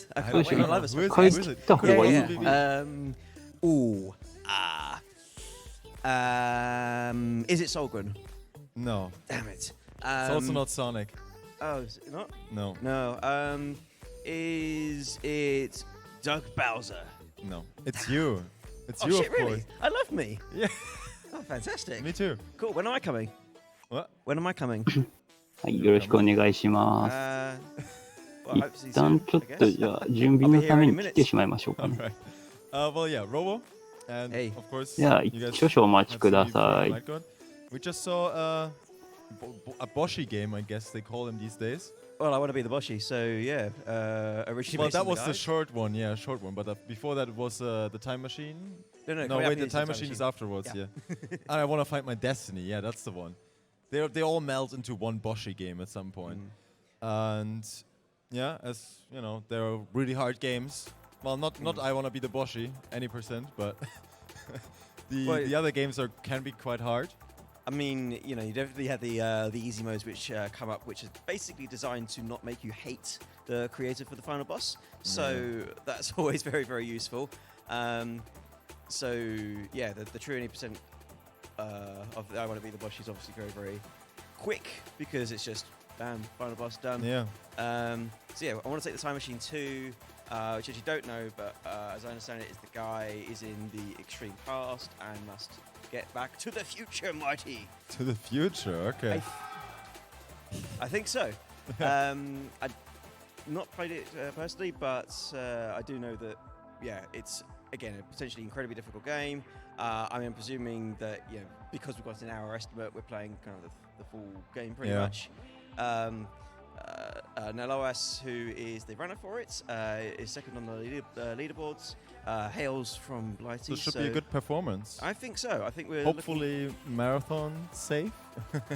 it. I Who can't wait. I love this. is it? 返し切った方がいい。 Ooh. Is it Solgren? No. Damn it. It's also not Sonic. Oh, is it not? No. No. Is it Doug Bowser? No. It's you. It's Oh you, shit! of course. Really? I love me. Yeah. Oh, fantastic. Me too. Cool. When am I coming? What? When am I coming? はい、よろしくお願いします。 Well, 一 hopefully 旦 soon, ちょっ I と guess. じゃあ準備のために切ってしまいましょうか All ね。 right. Well, yeah, Robo. And Hey. of course, じゃあ you guys 少々お待ち have く seen だ me さ before, い。 right, good? We just saw a Boshi game, I guess they call them these days. Well, I want to be the Boshi, so yeah. Originally Well, based that on the was the guys. short one, yeah, short one. But before that, it was the Time Machine. No, No, coming up wait, the is Time Machine is afterwards, Yeah. yeah. And I want to fight my destiny, yeah, that's the one. They all meld into one Boshi game at some point. And yeah, as you know, they're really hard games. Well, not I want to be the Boshi, any percent, but the other games can be quite hard. I mean, you know, you definitely have the easy modes which come up, which is basically designed to not make you hate the creator for the final boss. So that's always very, very useful. So yeah, the true 80% of I want to be the boss is obviously very, very quick because it's just bam, final boss done. Yeah. So yeah, I want to take the Time Machine 2, which as you don't know, but as I understand it, is the guy is in the extreme past and must get back to the future, Marty. To the future, okay. I think so. I've not played it personally, but I do know that, yeah, it's, again, a potentially incredibly difficult game. I mean, I'm presuming that, you know, because we've got an hour estimate, we're playing kind of the full game pretty much. Naloas, who is the runner for it, is second on the leaderboards. Hails from Blighty. So it should be a good performance. I think so. I think we're hopefully marathon safe.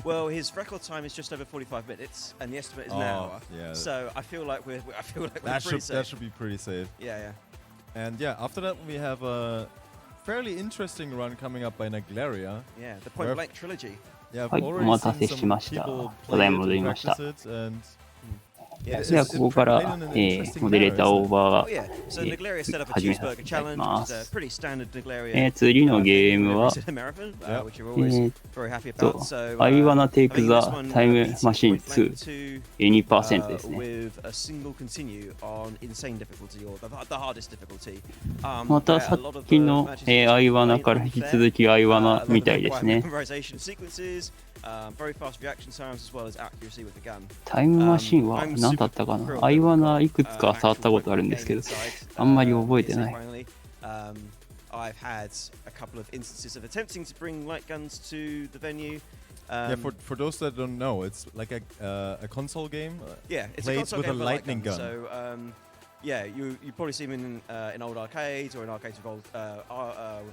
Well, his record time is just over 45 minutes, and the estimate is an hour. Yeah. So I feel like we're that pretty safe. That should be pretty safe. Yeah. And yeah, after that we have a fairly interesting run coming up by Naglaria. Yeah, the Point Blank trilogy. Yeah, I've はい、お already 待た seen せし some ました。 people ただい play ま戻 it り and ました practice it, and Yeah, ではここから、モデレーターオーバ Oh yeah, so Naglaria set up a 始めさせ cheeseburger ていただき challenge, ま which is a す。 pretty standard Naglaria. 次のゲームは、 marathon, Yeah. which you're always very happy about. So I wanna take I think the this one Time beats Machine Point Blank 2 2, 2% ですね。 with a single continue on insane difficulty or the hardest difficulty. またさっきの、I wanna から引き続き I wanna みたいですね。 Memorization sequences, very fast reaction times as well as accuracy with the gun. タイムマシンは何だったかな ?I wanna いくつか触ったことあるんですけど、あんまり覚えてない。 I've had a couple of instances of attempting to bring light guns to the venue. yeah, for those that don't know, it's like a console game. Yeah, it's played a console with game a for lightning light guns. gun. So yeah, you probably see them in old arcades or in arcades with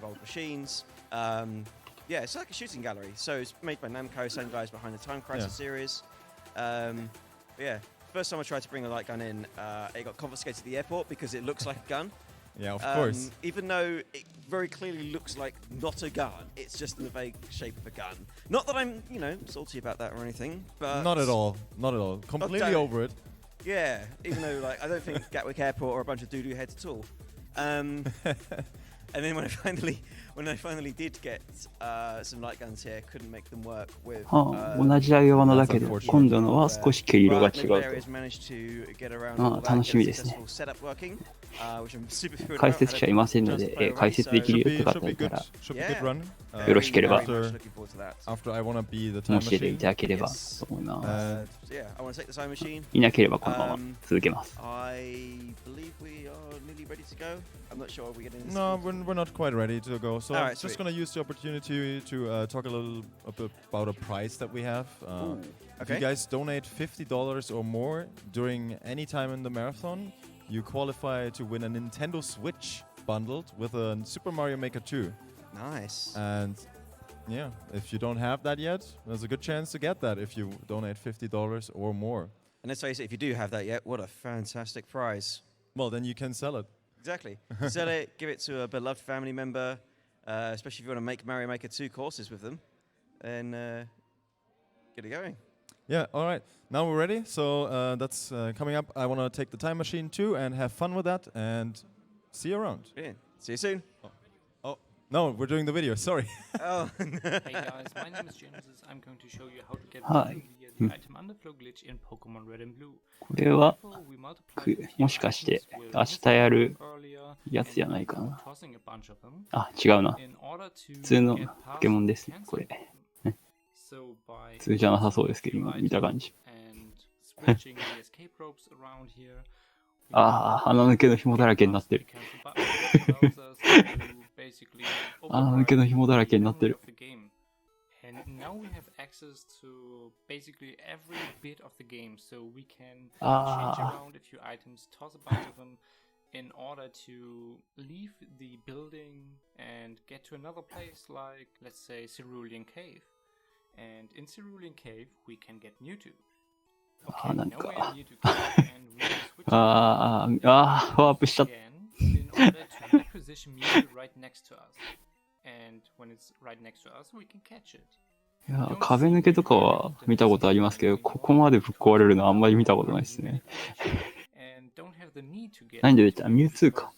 old machines. Yeah, it's like a shooting gallery. So it's made by Namco, same guys behind the Time Crisis series. Yeah, first time I tried to bring a light gun in, it got confiscated at the airport because it looks like a gun. Yeah, of course. Even though it very clearly looks like not a gun, it's just in the vague shape of a gun. Not that I'm, you know, salty about that or anything, but Not at all. Not at all. Completely over it. yeah, even though like I don't think Gatwick Airport are a bunch of doo-doo heads at all. And then when I finally did get some light guns here, couldn't make them work with. 同じアイワナだけど、今度のは少し毛色が違うと。楽しみですね。解説者いませんので、解説できるよって方いたら、よろしければ、申し出ていただければと思います。いなければこのまま続けます。No, we're not quite ready to go. So I'm just going to use the opportunity to talk a little bit about a prize that we have. If you guys donate $50 or more during any time in the marathon, you qualify to win a Nintendo Switch bundled with a Super Mario Maker 2. Nice. And yeah, if you don't have that yet, there's a good chance to get that if you donate $50 or more. And let's face it, if you do have that yet, what a fantastic prize. Well, then you can sell it. Exactly. Sell it, give it to a beloved family member, especially if you want to make Mario Maker 2 courses with them, and get it going. Yeah, all right. Now we're ready. So that's coming up. I want to take the time machine too and have fun with that and see you around. Brilliant. See you soon. Oh, no, we're doing the video. Sorry. Hey guys, my name is Genesis. I'm going to show you how to get via the item underflow glitch in Pokemon Red and Blue. これはもしかして明日やるやつじゃないかな。あ、違うな。普通のポケモンですね、これ。普通じゃなさそうですけど、今見た感じ。ああ、穴抜けの紐だらけになってる。穴抜けの紐だらけになってる。And now we have access to basically every bit of the game, so we can change around a few items, toss a bunch of them, in order to leave the building and get to another place like, let's say, Cerulean Cave. And in Cerulean Cave, we can get Mewtwo. Okay, now we're in Mewtwo Cave, and we switch again in order to acquisition Mewtwo right next to us. And when it's right next to us, we can catch it. いや、壁抜けとかは見たことありますけど、ここまでぶっ壊れるのはあんまり見たことないですね。何で出た？ミュウツーか。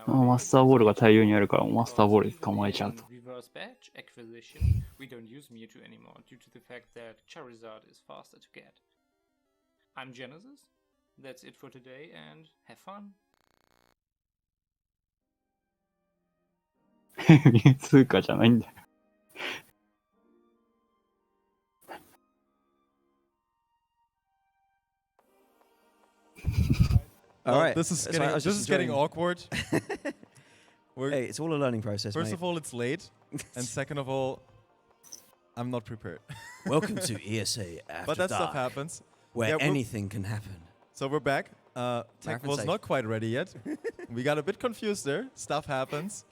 マスターボールが大量にあるから、マスターボールで捕まえちゃうと。I'm Genesis. That's it for today and have fun. ミュウツーかじゃないんだよ。All right. This is getting awkward. Hey, it's all a learning process. First of all, it's late, and second of all, I'm not prepared. Welcome to ESA After But that Dark, stuff happens. where anything can happen. So we're back. Tech was not quite ready yet. We got a bit confused there. Stuff happens.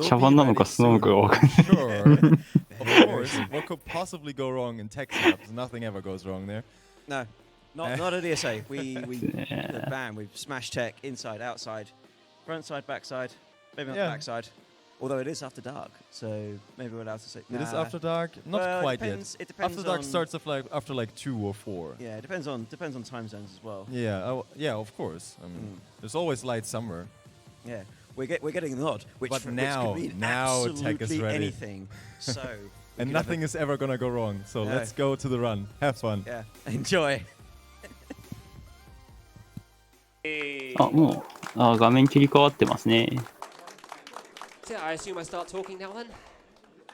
茶番なのかスノーかわかんない。Sure. Of course. What could possibly go wrong in tech stuff? Nothing ever goes wrong there. No, not at ESA. We bam, we've smashed tech inside, outside, front side, back side, maybe not back side. Although it is after dark, so maybe we're allowed to say. It is after dark, not quite yet. It depends. After dark starts after like 2 or 4. Yeah, it depends on time zones as well. Yeah, yeah, of course. I mean, there's always light somewhere. Yeah, we're getting an odd, which now could mean tech is ready. Anything. So. And nothing is ever gonna go wrong. So let's go to the run. Have fun. Yeah, enjoy. あ、もう画面切り替わってますね。So yeah, I assume I start talking now then.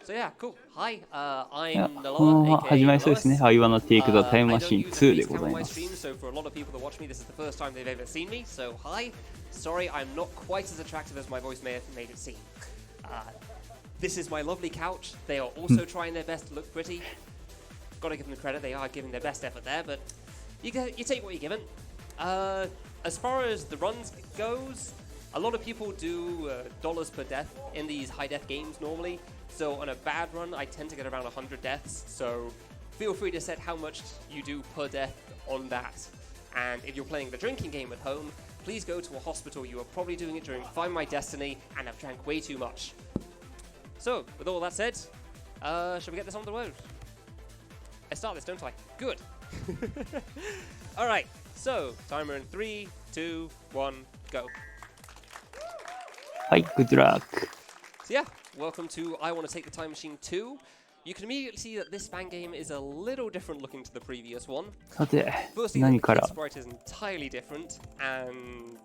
So yeah, cool. Hi, I'm Naloas. 始まりそうですね。I wanna take the time machine 2でございます。So for a lot of people that watch me, this is the first time they've ever seen me. So hi. Sorry, I'm not quite as attractive as my voice may have made it seem. This is my lovely couch. They are also trying their best to look pretty. Gotta give them the credit. They are giving their best effort there, but you take what you're given. As far as the runs goes, a lot of people do dollars per death in these high death games normally. So on a bad run, I tend to get around 100 deaths. So feel free to set how much you do per death on that. And if you're playing the drinking game at home, please go to a hospital. You are probably doing it during Find My Destiny and have drank way too much. So with all that said, shall we get this on the road? I start this, don't I? Good. All right. So, timer in 3, 2, 1, go. Hi, good luck. So yeah, welcome to I Want to Take the Time Machine 2. You can immediately see that this fan game is a little different looking to the previous one. さて、 Firstly, 何 the から kid sprite is entirely different, and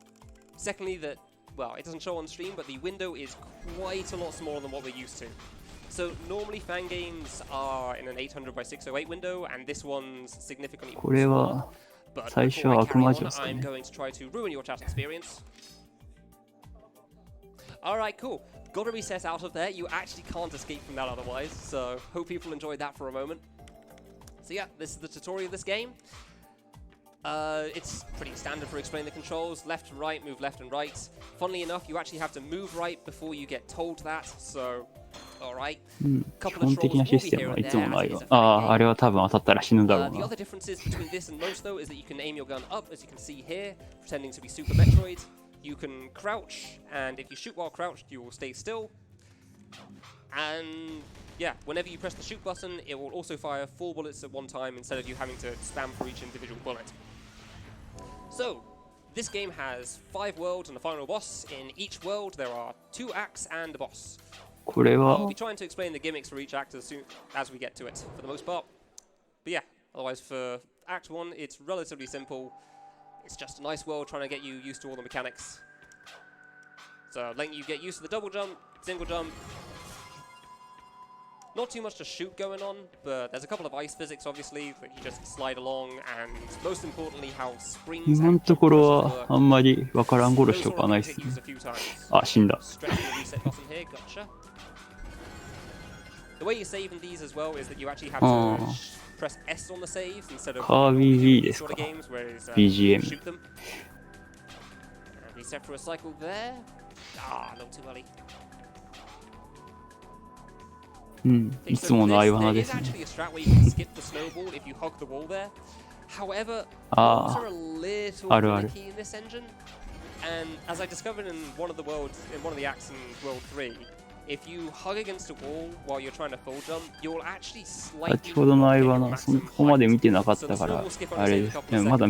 secondly that, well, it doesn't show on stream, but the window is quite a lot smaller than what we're used to. So normally fan games are in an 800 by 608 window, and this one's significantly これは But 最初 before は I 悪 carry 魔 on, 女ですか I'm ね。 going to try to ruin your chat experience. Alright, cool. Gotta reset out of there. You actually can't escape from that otherwise, so hope people enjoyed that for a moment. So yeah, this is the tutorial of this game. It's pretty standard for explaining the controls. Left and right, move left and right. Funnily enough, you actually have to move right before you get told that, so... Alright. 基本的なシステムはいつもないわ。あれは多分当たったら死ぬだろう The な。 other differences between this and most, though, is that you can aim your gun up, as you can see here, pretending to be Super Metroid. You can crouch, and if you shoot while crouched, you will stay still. And yeah, whenever you press the shoot button, it will also fire 4 bullets at one time instead of you having to spam for each individual bullet. So, this game has 5 worlds and a final boss. In each world, there are 2 acts and a boss. I'll be trying to explain the gimmicks for each act as soon as we get to it, for the most part. But yeah, otherwise for Act 1, it's relatively simple. It's just a nice world trying to get you used to all the mechanics. So letting you get used to the double jump, single jump. Not too much to shoot going on, but there's a couple of ice physics, obviously, that you just slide along, and most importantly, how springs 今のところはあんまりわからん殺しとかないっすね。あ、死んだ。The way you save in these as well is that you actually have to press S on the saves instead of sort of games, whereas you shoot them. Reset for a cycle there. Ah, a little too early. うん、いつもの相花ですね。ああ、あるある。And as I discovered in one of the worlds, in one of the acts in World 3, if you hug against a wall while you're trying to full jump, you'll actually slightly. 先ほどの相花、そこまで見てなかったから、あれです。まだ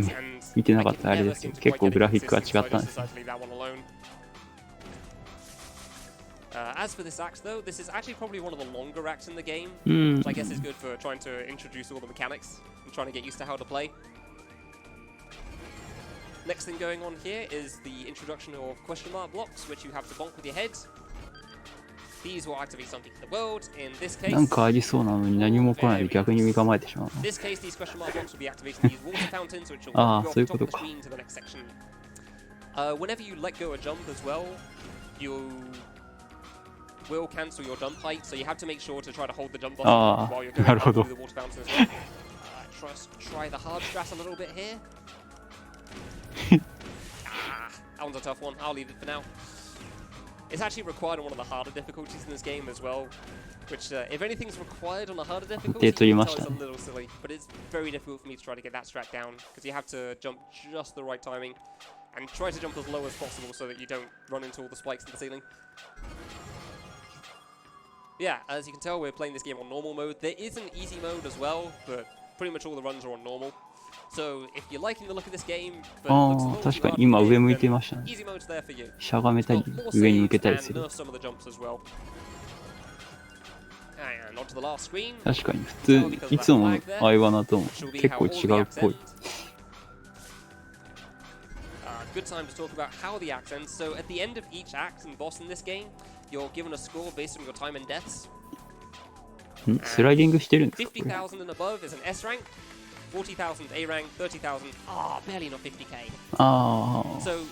見てなかったあれですけど、結構グラフィックが違ったんです。As for this act, though, this is actually probably one of the longer acts in the game, which I guess is good for trying to introduce all the mechanics and trying to get used to how to play. Next thing going on here is the introduction of question mark blocks, which you have to bonk with your head. These will activate something in the world. In this case, なんかありそうなのに何も来ないで逆に身構えてしまう。In this case, these question mark blocks will be activating these water fountains, which will go off the top of the screen to the next section. Whenever you let go a jump as well, you will cancel your jump height, so you have to make sure to try to hold the jump button while you're going through the water fountain as well. Try the hard strat a little bit here. That one's a tough one. I'll leave it for now. It's actually required on one of the harder difficulties in this game as well, which if anything's required on a harder difficulty, it's a little silly, but it's very difficult for me to try to get that strat down, because you have to jump just the right timing and try to jump as low as possible so that you don't run into all the spikes in the ceiling. Yeah, as you can tell, we're playing this game on normal mode. There is an easy mode as well, but pretty much all the runs are on normal. So if you're liking the look of this game, but it looks a little too hard, then easy mode's there for you. しゃがめたり上に向けたりする。 some of the jumps as well. And onto the last screen. 確かに普通いつもの相花とも結構違うっぽい。Good time to talk about how the act ends. So at the end of each act and boss in this game, you're given a score based on your time and deaths. スライディングしてるんですか？ 50,000 and above is an S rank, 40,000 A rank, 30,000. Barely not 50k. So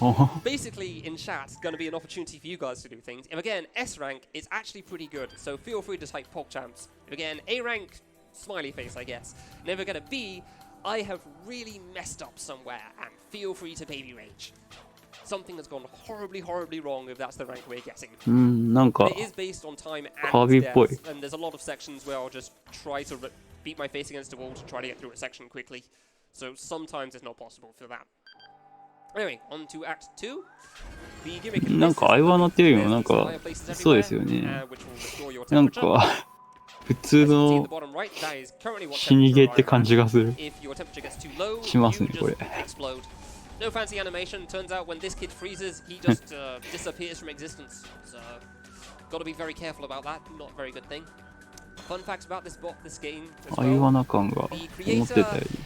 basically, in chat, it's going to be an opportunity for you guys to do things. If again, S rank is actually pretty good, so feel free to type PogChamps. If again, A rank, smiley face, I guess. And if again a B, I have really messed up somewhere, and feel free to baby rage. Something has gone horribly, horribly wrong if that's the rank we're getting. なんか It is based on time and death, and there's a lot of sections where I'll just try to beat my face against a wall to try to get through a section quickly. So sometimes it's not possible for that. Anyway, on to Act 2. The gimmick in なんか相花っていうよりもなんかそうですよね。なんか普通の死にゲーって感じがする。しますねこれ。No fancy animation. Turns out when this kid freezes, he just disappears from existence. So, gotta be very careful about that. Not a very good thing. Fun facts about this game as well. 相花感が思ってたより。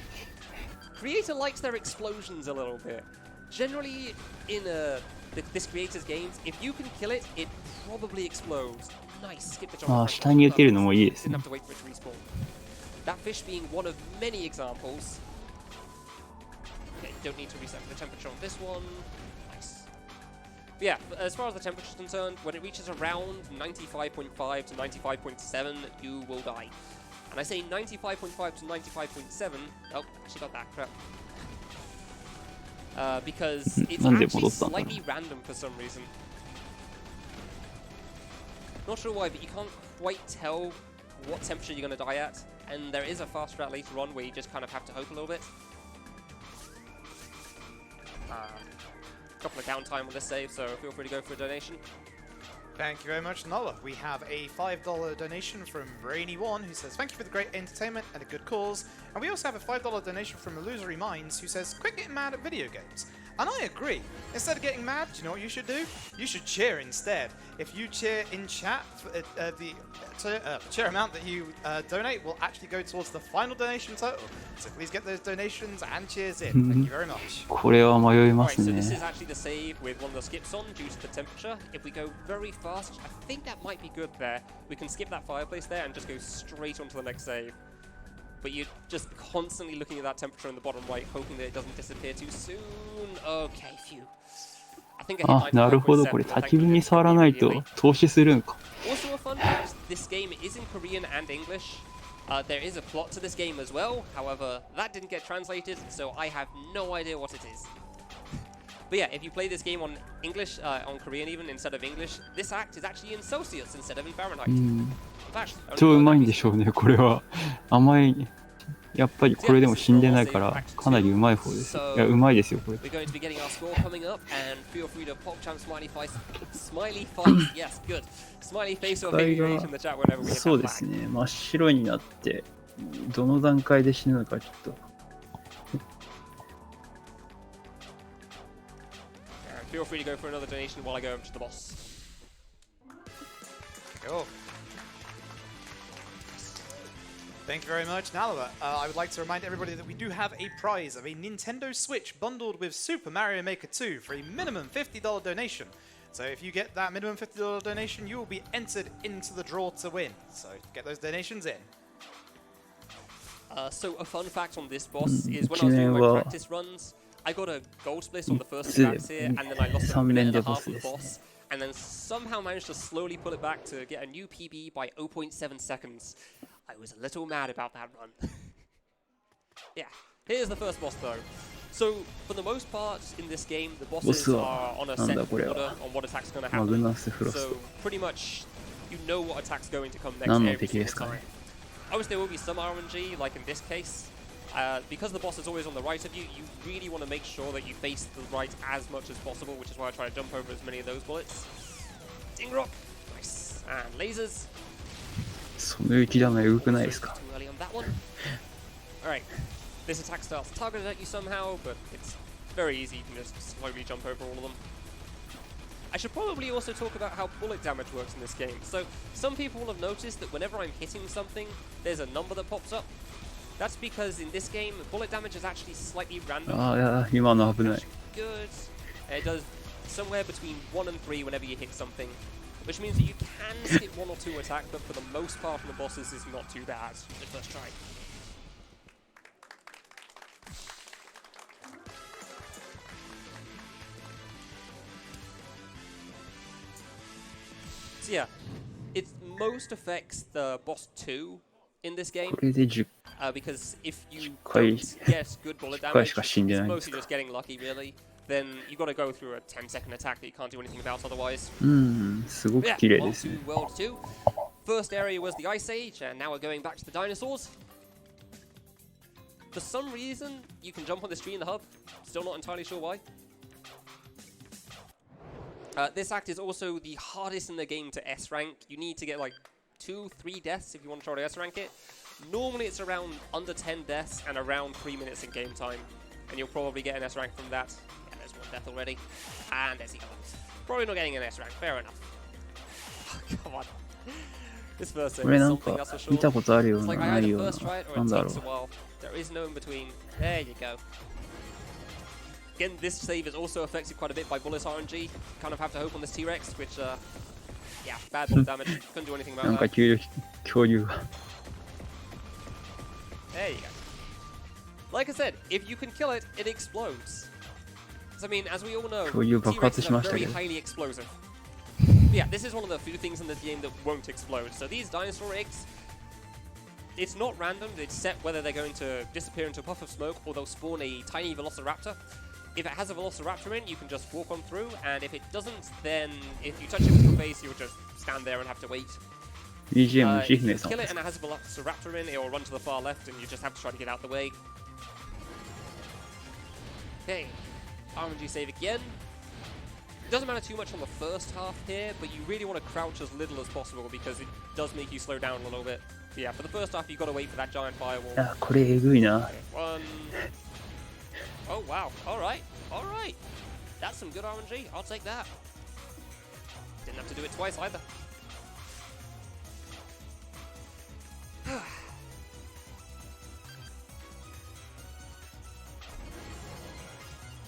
Creator likes their explosions a little bit. Generally, in this creator's games, if you can kill it, it probably explodes. Nice. Skip the jump. 下に打てるのもいいですね。 Didn't have to wait for it to respawn. That fish being one of many examples. Okay, don't need to reset the temperature on this one. Nice. But yeah, as far as the temperature is concerned, when it reaches around 95.5 to 95.7, you will die. And I say 95.5 to 95.7. Oh, actually got that crap. Because it's actually slightly random for some reason. Not sure why, but you can't quite tell what temperature you're going to die at. And there is a fast strat later on where you just kind of have to hope a little bit. Couple of downtime on this save, so feel free to go for a donation. Thank you very much, Nola. We have a $5 donation from Brainy1 who says, thank you for the great entertainment and a good cause. And we also have a $5 donation from Illusory Minds who says, quit getting mad at video games. And I agree. Instead of getting mad, do you know what you should do? You should cheer instead. If you cheer in chat, the cheer amount that you donate will actually go towards the final donation total. So please get those donations and cheers in. Thank you very much. これは迷いま Right, す so ね。 this is actually the save with one of the skips on due to the temperature. If we go very fast, I think that might be good there. We can skip that fireplace there and just go straight onto the next save. But you're just constantly looking at that temperature in the bottom right, hoping that it doesn't disappear too soon. Okay, phew. I think I hit あ、なるほど。これ焚き火に触らないと投資するんか。 Also a fun fact, this game is in Korean and English. There is a plot to this game as well. However, that didn't get translated, so I have no idea what it is. But yeah, if you play this game on English, on Korean even, instead of English, this act is actually in Celsius instead of in Fahrenheit. 超うまいんでしょうね、これは。甘い。やっぱりこれでも死んでないからかなりうまい方です。いや、うまいですよ、これ。We're going to be getting our score coming up, and feel free to pop champ smiley face, yes, good. Smiley face or baby rage in the chat whenever we hit that flag. そうですね、真っ白になって、どの段階で死ぬのかちょっと。Feel free to go for another donation while I go over to the boss. Cool. Thank you very much, Naloa. I would like to remind everybody that we do have a prize of a Nintendo Switch bundled with Super Mario Maker 2 for a minimum $50 donation. So if you get that minimum $50 donation, you will be entered into the draw to win. So get those donations in. So a fun fact on this boss is when I was doing my practice runs, I got a gold split on the first two attacks here, and then I lost a minute and a half of the boss, and then somehow managed to slowly pull it back to get a new PB by 0.7 seconds. I was a little mad about that run. Yeah, here's the first boss though. So, for the most part in this game, the bosses are on a set order on what attack's going to happen. So, pretty much, you know what attack's going to come next every single time. Obviously, there will be some RNG, like in this case. Because the boss is always on the right of you, you really want to make sure that you face the right as much as possible, which is why I try to jump over as many of those bullets. Ding rock! Nice. And lasers. その雪玉エグくないですか? Too early on that one. Alright. This attack starts targeted at you somehow, but it's very easy. You can just slowly jump over all of them. I should probably also talk about how bullet damage works in this game. So, some people will have noticed that whenever I'm hitting something, there's a number that pops up. That's because in this game, bullet damage is actually slightly random. あ、いや、今の危ない。 Good. It does somewhere between 1 and 3 whenever you hit something. Which means that you can skip 1 or 2 attacks, but for the most part from the bosses, it's not too bad. The first try. So yeah, it most affects the boss 2 in this game. これで10 Because if you 回 don't get good bullet 回 damage, しか死んで it's ないんです mostly か。 just getting lucky, really. Then you've got to go through a 10-second attack that you can't do anything about otherwise. すごく Yeah, 綺麗 on ですね。 to World 2. First area was the Ice Age, and now we're going back to the dinosaurs. For some reason, you can jump on this tree in the hub. Still not entirely sure why. This act is also the hardest in the game to S-rank. You need to get like 2-3 deaths if you want to try to S-rank it. Normally it's around under 10 deaths and around 3 minutes in game time. And you'll probably get an S-rank from that. Yeah, there's 1 death already. And there's the other. Probably not getting an S-rank, fair enough. Come on. This first thing これ is なん something か that's for sure. 見たことあるよう It's な like I ない either ような first try it or な it んだろ takes a う。 while. There is no in between. There you go. Again, this save is also affected quite a bit by bullets RNG. Kind of have to hope on this T-Rex, which, yeah, bad bullet damage. Couldn't do anything な about んか that. 急に恐竜が。 There you go. Like I said, if you can kill it, it explodes. 'Cause, I mean, as we all know, 恐竜爆発 T-Rexes し are ました very けど。 highly explosive. Yeah, this is one of the few things in this game that won't explode. So these dinosaur eggs, it's not random. It's set whether they're going to disappear into a puff of smoke or they'll spawn a tiny velociraptor. If it has a velociraptor in, you can just walk on through, and if it doesn't, then if you touch it with your face, you'll just stand there and have to wait. BGM If 虫姫 you さん kill it and it has a velociraptor in, it will run to the far left, and you just have to try to get out the way. Okay, RNG save again. It doesn't matter too much on the first half here, but you really want to crouch as little as possible because it does make you slow down a little bit. But yeah, for the first half, you've got to wait for that giant firewall. これえぐいな。 One. Oh, wow. All right. All right. That's some good RNG. I'll take that. Didn't have to do it twice either.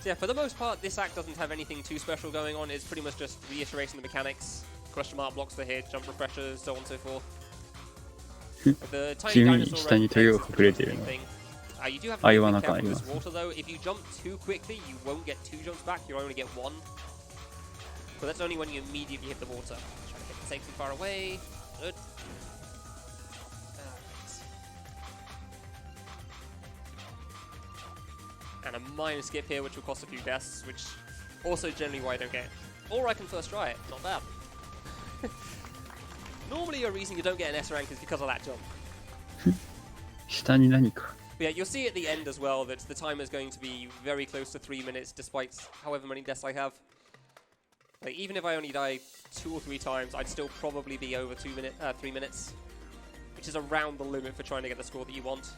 So yeah, for the most part, this act doesn't have anything too special going on. It's pretty much just reiterating the mechanics. Question mark blocks the hit, jump refreshers, so on and so forth. The tiny dinosaur thing. You do have to be careful with this water though. If you jump too quickly, you won't get 2 jumps back. You'll only get 1. But that's only when you immediately hit the water. Try to get it safely far away. Good. And a minor skip here, which will cost a few deaths, which also generally why I don't get it. Or I can first try it. Not bad. Normally a reason you don't get an S rank is because of that jump. 下に何か。 But yeah, you'll see at the end as well that the timer is going to be very close to 3 minutes, despite however many deaths I have. Like, even if I only die 2 or 3 times, I'd still probably be over 3 minutes, which is around the limit for trying to get the score that you want.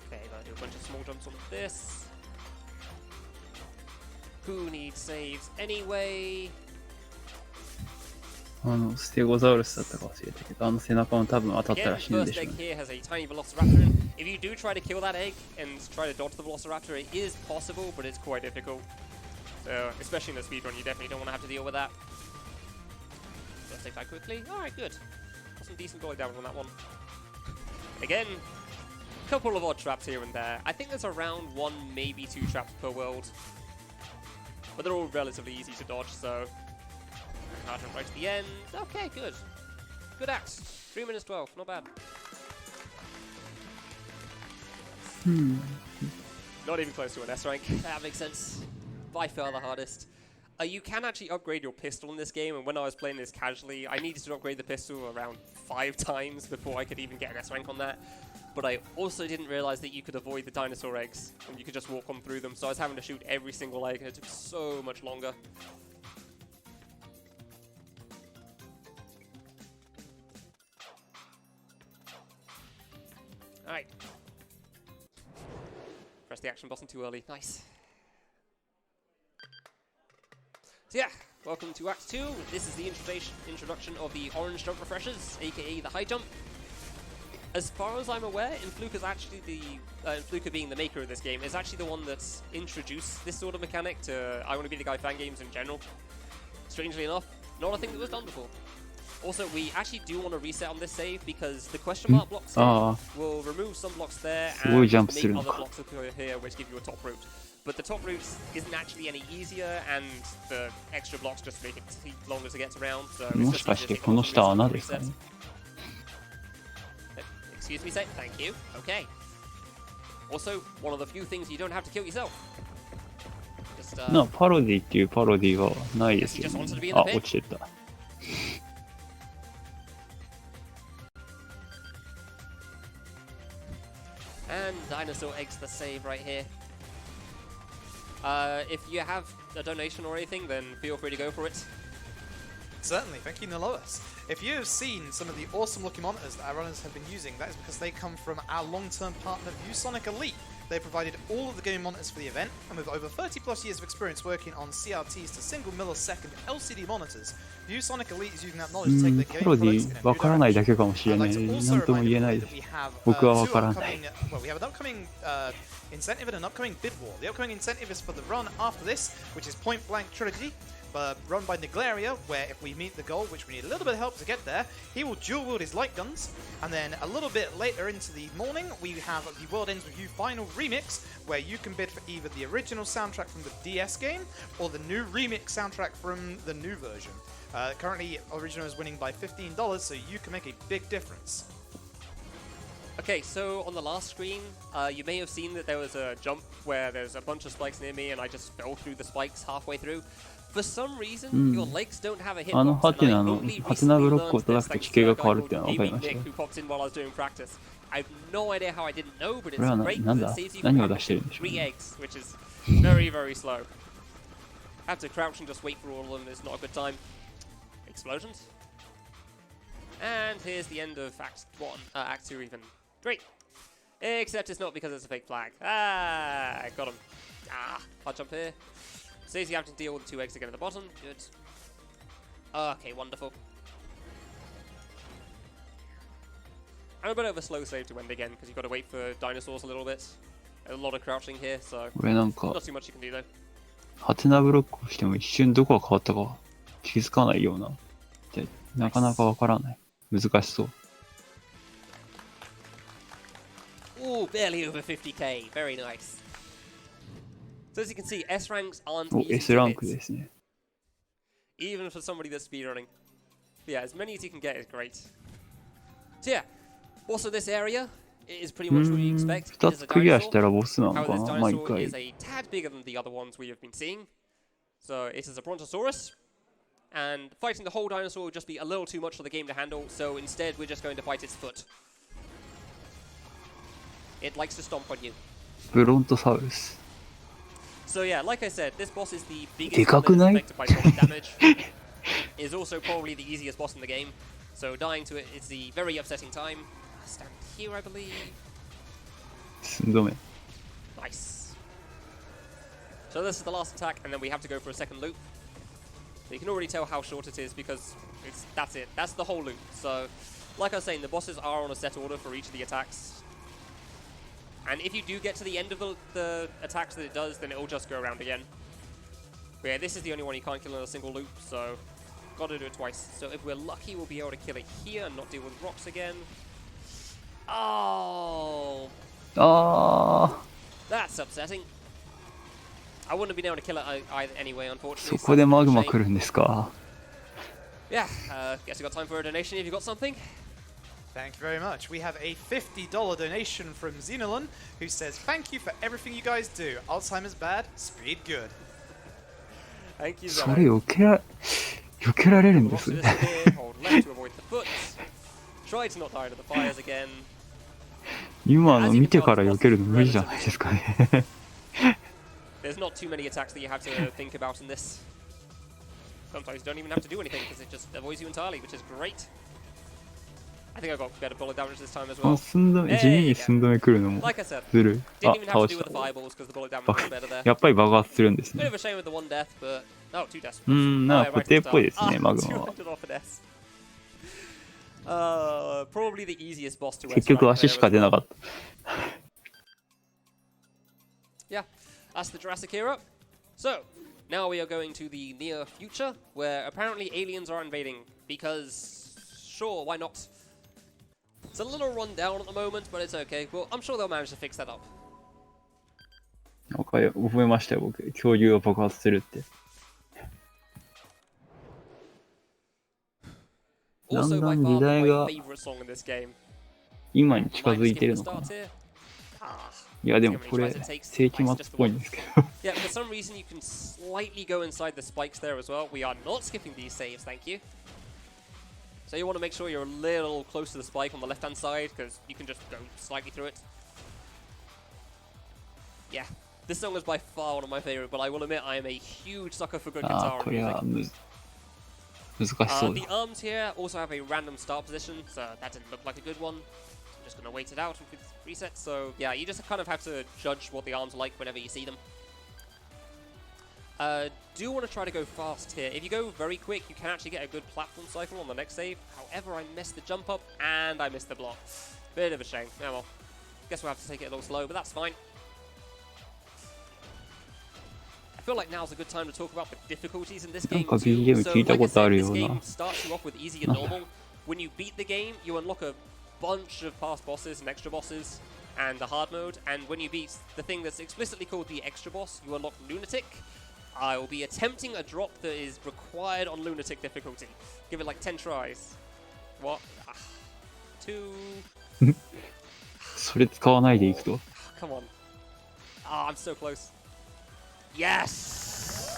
Okay, I'll do a bunch of small jumps on this. Who needs saves anyway? ステゴザウルスだったか忘れたけど、背中も多分当たったら死ぬでしょうね。 First egg here has a tiny velociraptor in. If you do try to kill that egg and try to dodge the velociraptor, it is possible, but it's quite difficult. So, especially in the speedrun, you definitely don't want to have to deal with that. Let's take that quickly. Alright, good. Got some decent dolly damage on that one. Again, a couple of odd traps here and there. I think there's around 1, maybe 2 traps per world. But they're all relatively easy to dodge, so... Hard jump right to the end. Okay, good. Good act. 3 minutes 12, not bad. Not even close to an S rank. That makes sense. By far the hardest. You can actually upgrade your pistol in this game, and when I was playing this casually, I needed to upgrade the pistol around 5 times before I could even get an S rank on that. But I also didn't realize that you could avoid the dinosaur eggs, and you could just walk on through them, so I was having to shoot every single egg, and it took so much longer. Alright. Press the action button too early. Nice. So yeah, welcome to Act 2. This is the introduction of the orange jump refreshers, aka the high jump. As far as I'm aware, Influke is actually Influke being the maker of this game, is actually the one that's introduced this sort of mechanic to I Want to Be the Guy fan games in general. Strangely enough, not a thing that was done before. Also, we actually do want to reset on this save because the question mark blocks here will remove some blocks there and make other blocks appear here which give you a top route. But the top route isn't actually any easier and the extra blocks just make it take longer to get around. So it's just easier to take reset. Excuse me, thank you. Okay. Also, one of the few things you don't have to kill yourself. Just, パロディっていうパロディはないですよね。あ、落ちてた。And dinosaur eggs the save right here. If you have a donation or anything, then feel free to go for it. Certainly, thank you, Naloas. If you have seen some of the awesome looking monitors that our runners have been using, that is because they come from our long-term partner, ViewSonic Elite. They provided all of the game monitors for the event, and with over 30 plus years of experience working on CRTs to single millisecond LCD monitors, ViewSonic Elite is using that knowledge to take their game products in a new direction. わからないだけかもしれない。なんとも言えないです。僕はわからない。Well, we have an upcoming incentive and an upcoming bid war. The upcoming incentive is for the run after this, which is Point Blank Trilogy. Run by Niglaria, where if we meet the goal, which we need a little bit of help to get there, he will dual wield his light guns, and then a little bit later into the morning, we have the World Ends With You final remix, where you can bid for either the original soundtrack from the DS game, or the new remix soundtrack from the new version. Currently, original is winning by $15, so you can make a big difference. Okay, so on the last screen, you may have seen that there was a jump where there's a bunch of spikes near me and I just fell through the spikes halfway through. For some reason, your legs don't have a hitbox. あのハテナのハテナブロックを叩くと地形が変わるっていうのは分かりましたよ。who popped in while I was doing practice. I have no idea how I didn't know, but it's これは great なん because だ it saves you 何 from を出 having してるんでしょう 3 ね。 eggs, which is very, very slow. Have to crouch and just wait for all of them. It's not a good time. Explosions. And here's the end of Act 2 even. Great. Except it's not because it's a fake flag. Ah, I got him. Ah, hard jump here. Saves you having to deal with 2 eggs again at the bottom. Good. Okay, wonderful. I'm a bit of a slow save to end again because you've got to wait for dinosaurs a little bit. A lot of crouching here, so これなんか not too much you can do though. ハテナブロックをしても一瞬どこが変わったか気づかないような。でなかなかわからない。難しそう。Ooh, barely over 50k. Very nice. So as you can see, S ranks aren't お、 easy S to ランク hit, ですね。 even for somebody that's speedrunning. But yeah, as many as you can get is great. So yeah, also this area is pretty much what you expect. It 2 is つ a クリアしたら dinosaur. ボスなの However, か this な毎 dinosaur 回 is。a tad bigger than the other ones we have been seeing. So it is a Brontosaurus. And fighting the whole dinosaur would just be a little too much for the game to handle, so instead we're just going to fight its foot. It likes to stomp on you. ブロントサウルス。 So yeah, like I said, this boss is the biggest でか one く that な is い affected by solid damage. Is also probably the easiest boss in the game. So dying to it is the very upsetting time. Stand here, I believe. 寸止め。 Nice. So this is the last attack, and then we have to go for a second loop. So you can already tell how short it is because that's it. That's the whole loop. So, like I was saying, the bosses are on a set order for each of the attacks. And if you do get to the end of the attacks that it does, then it will just go around again. But yeah, this is the only one you can't kill in a single loop, so gotta do it twice. So if we're lucky, we'll be able to kill it here and not deal with rocks again. Oh, あ that's upsetting. I wouldn't have been able to kill it either anyway, ー、 unfortunately. そこで so マ that's グ a マ shame. 来るんですか。 Yeah, guess we got time for a donation if you got something. Thank you very much. We have a $50 donation from Xenolon, who says, "Thank you for everything you guys do. Alzheimer's bad, speed good." Thank you, それ避けられるんですね。 Hold left to avoid the foot. Try to not die to the fires again. 今の見てから避けるの無理じゃないですかね。There's not too many attacks that you have to think about in this. Sometimes you don't even have to do anything because it just avoids you entirely, which is great. I think I got better bullet damage this time as この well. 寸止め、地味に寸止め来るのも Like I said, ずるい。あ、 didn't even have 倒 to し do with the た。 fireballs because the bullet damage was better there. やっぱり爆発するんです Bit ね of。a shame with the one death, but oh, 2 deaths. なんか固定っぽいですね、 Ah, マグマは。 200 off an S. Probably the easiest boss to 結局足しか出なかった。 Yeah, that's the Jurassic era. So, now we are going to the near future, where apparently aliens are invading, because, sure, why not? It's a little run down at the moment, but it's okay. Well, I'm sure they'll manage to fix that up. なんか覚えましたよ、僕。恐竜が爆発するって。 Also, by だんだん far 時代 my が favorite song in this game. 今に近づいてるのかな。 Start here. Ah. いやでもこれ世紀末っぽいんですけど。 Yeah, for some reason you can slightly go inside the spikes there as well. We are not skipping these saves, thank you. So you want to make sure you're a little close to the spike on the left-hand side, because you can just go slightly through it. Yeah, this song is by far one of my favorite, but I will admit I am a huge sucker for good あ guitar あ、こ and れ music. は難しそうだ The。arms here also have a random start position, so that didn't look like a good one. I'm just going to wait it out with resets. So yeah, you just kind of have to judge what the arms are like whenever you see them. Do want to try to go fast here. If you go very quick, you can actually get a good platform cycle on the next save. However, I missed the jump up and I missed the block. Bit of a shame. Oh well. Guess we'll have to take it a little slow, but that's fine. I feel like now's a good time to talk about the difficulties in this game too. BGM So, 聞いた like I ことあ said, る this ような。 game starts you off with easy and normal. When you beat the game, you unlock a bunch of past bosses and extra bosses and the hard mode. And when you beat the thing that's explicitly called the extra boss, you unlock Lunatic. I will be attempting a drop that is required on Lunatic difficulty. Give it like 10 tries. What? 2. それ使わないでいくと。 Come on. Ah, I'm so close. Yes!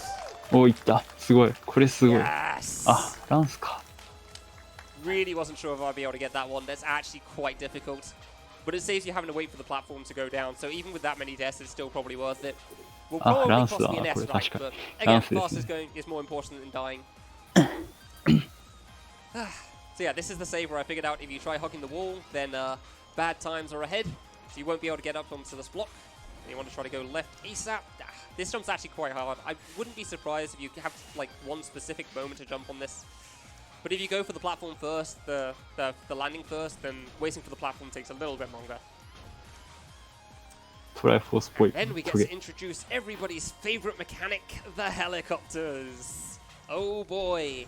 お、いった。すごい。これすごい。Yes! あ、ランスか。Really wasn't sure if I'd be able to get that one. That's actually quite difficult. But it saves you having to wait for the platform to go down. So even with that many deaths, it's still probably worth it. Will probably cost me an S, right? But again, fast is more important than dying. So yeah, this is the save where I figured out if you try hugging the wall, then bad times are ahead. So you won't be able to get up onto this block. And you want to try to go left ASAP. This jump's actually quite hard. I wouldn't be surprised if you have like one specific moment to jump on this. But if you go for the platform first, the landing first, then waiting for the platform takes a little bit longer. Then we get to introduce everybody's favorite mechanic, the helicopters. Oh boy.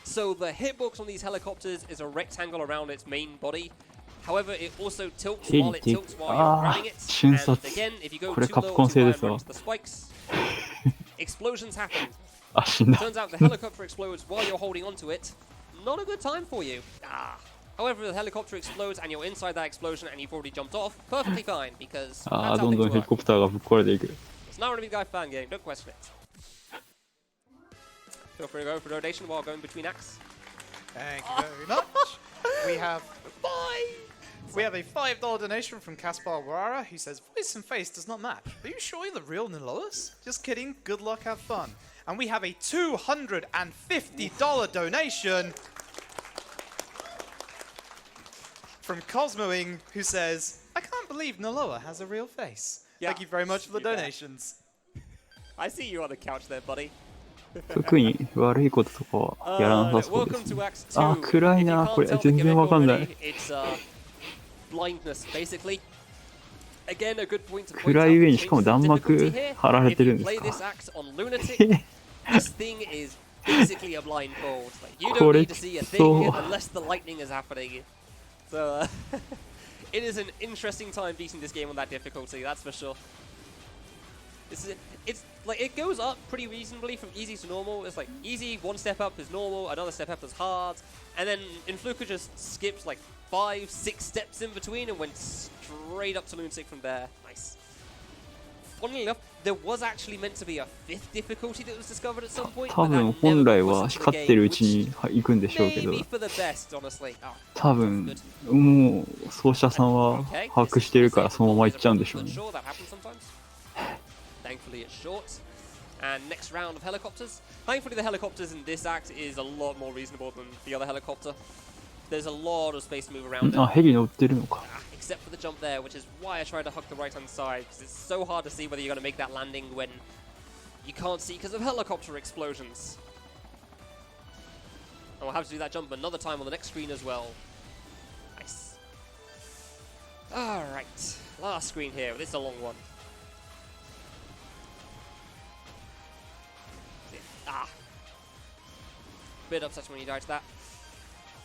So the hitbox on these helicopters is a rectangle around its main body. However, it also tilts while it tilts while you're grabbing it. And again, if you go too low to environment the spikes, explosions happen. Turns out the helicopter explodes while you're holding onto it. Not a good time for you. However, if the helicopter explodes and you're inside that explosion and you've already jumped off, perfectly fine, because that's how things work. It's not really a guy fan game, don't question it. Feel free to go for donation while going between acts. Thank you very much. We have a $5 donation from Kaspar Warara, who says, voice and face does not match. Are you sure you're the real Naloas? Just kidding. Good luck, have fun. And we have a $250 donation from Cosmoing, who says, I can't believe Naloa has a real face. Yeah, thank you very much for the donations. I see you on the couch there, buddy. 特に悪いこととかはやらなさそうですね。あ、暗いな、これ全然わかんない。暗い上にしかも弾幕貼られてるんですか。これそう。So, it is an interesting time beating this game on that difficulty, that's for sure. It's like it goes up pretty reasonably from easy to normal. It's like easy, one step up is normal, another step up is hard, and then Influka just skipped like 5-6 steps in between and went straight up to Lunatic from there. Nice. Funnily enough, there was actually meant to be a 5th difficulty that was discovered at some point. 多分本来は光ってるうちに行くんでしょうけど、多分もう奏者さんは把握してるからそのまま行っちゃうんでしょうね。Thankfully it's short. And next round of helicopters. Thankfully the helicopters in this act is a lot more reasonable than the other helicopter. There's a lot of space to move around. あ、ヘリ乗ってるのか。Except for the jump there, which is why I tried to hug the right hand side, because it's so hard to see whether you're going to make that landing when you can't see because of helicopter explosions. And we'll have to do that jump another time on the next screen as well. Nice. Alright, last screen here. This is a long one. Bit upset when you die to that.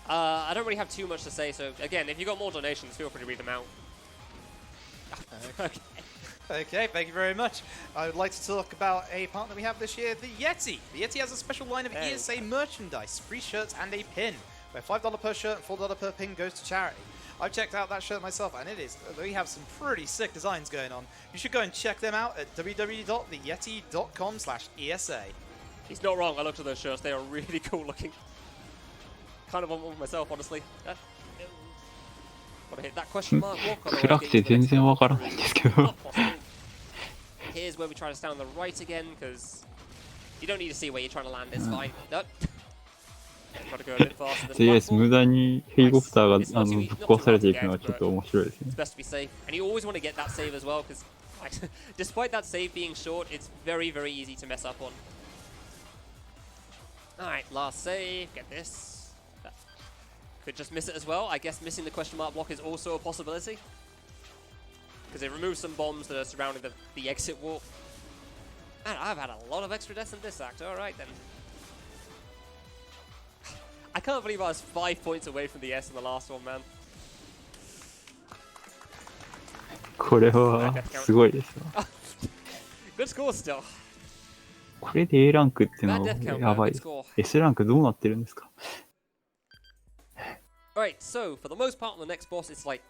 I don't really have too much to say, so again, if you've got more donations, feel free to read them out. Okay, thank you very much. I would like to talk about a partner we have this year, the Yeti. The Yeti has a special line of ESA merchandise, free shirts and a pin, where $5 per shirt and $4 per pin goes to charity. I've checked out that shirt myself, and we have some pretty sick designs going on. You should go and check them out at www.theyeti.com/ESA. He's not wrong, I looked at those shirts, they are really cool looking. Kind of want one myself, honestly. Gotta hit that question mark walk.暗くて全然わからないんですけど。Here's where we try to stand on the right again, because you don't need to see where you're trying to land, it's fine. Nope. Gotta go a bit faster. とりあえず無駄にヘリコプターがぶっ壊されていくのはちょっと面白いですね。It's best to be safe, and you always want to get that save as well, because despite that save being short, it's very, very easy to mess up on. Alright, last save, get this. Could just miss it as well. I guess missing the question mark block is also a possibility, because it removes some bombs that are surrounding the exit walk. And I've had a lot of extra deaths in this act. Alright then. I can't believe I was 5 points away from the S in the last one, man. これはすごいですよ。Good score still. これで A ランクってのはやばい。S ランクどうなってるんですか？ Alright, so for the most part on the next boss, it's like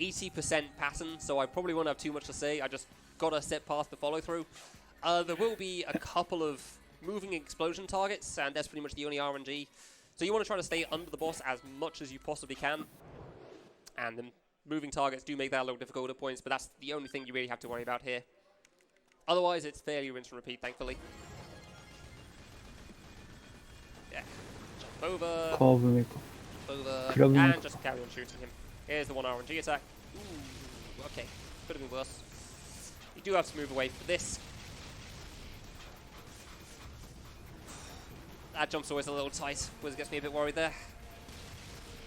80% pattern, so I probably won't have too much to say. I just gotta step past the follow through. There will be a couple of moving explosion targets, and that's pretty much the only RNG. So you want to try to stay under the boss as much as you possibly can. And the moving targets do make that a little difficult at points, but that's the only thing you really have to worry about here. Otherwise, it's fairly rinse and repeat, thankfully. Yeah. Jump over. Jump over. And just carry on shooting him. Here's the one RNG attack. Ooh, okay. Could have been worse. You do have to move away for this. That jump's always a little tight. Wiz gets me a bit worried there.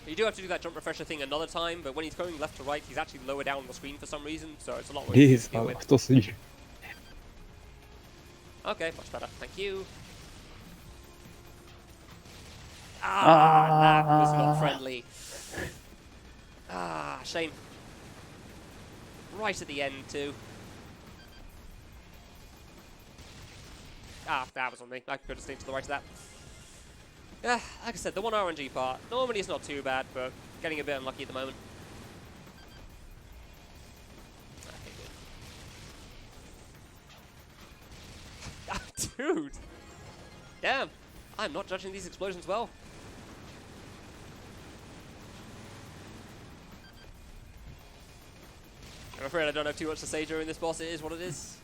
You do have to do that jump refresher thing another time, but when he's going left to right, he's actually lower down on the screen for some reason, so it's a lot more easier to deal with. Okay, much better. Thank you. That was not friendly. Shame. Right at the end, too. That was on me. I could have stayed to the right of that. Yeah, like I said, the one RNG part, normally it's not too bad, but getting a bit unlucky at the moment. Okay, good. Dude! Damn! I'm not judging these explosions well. I'm afraid I don't have too much to say during this boss. It is what it is.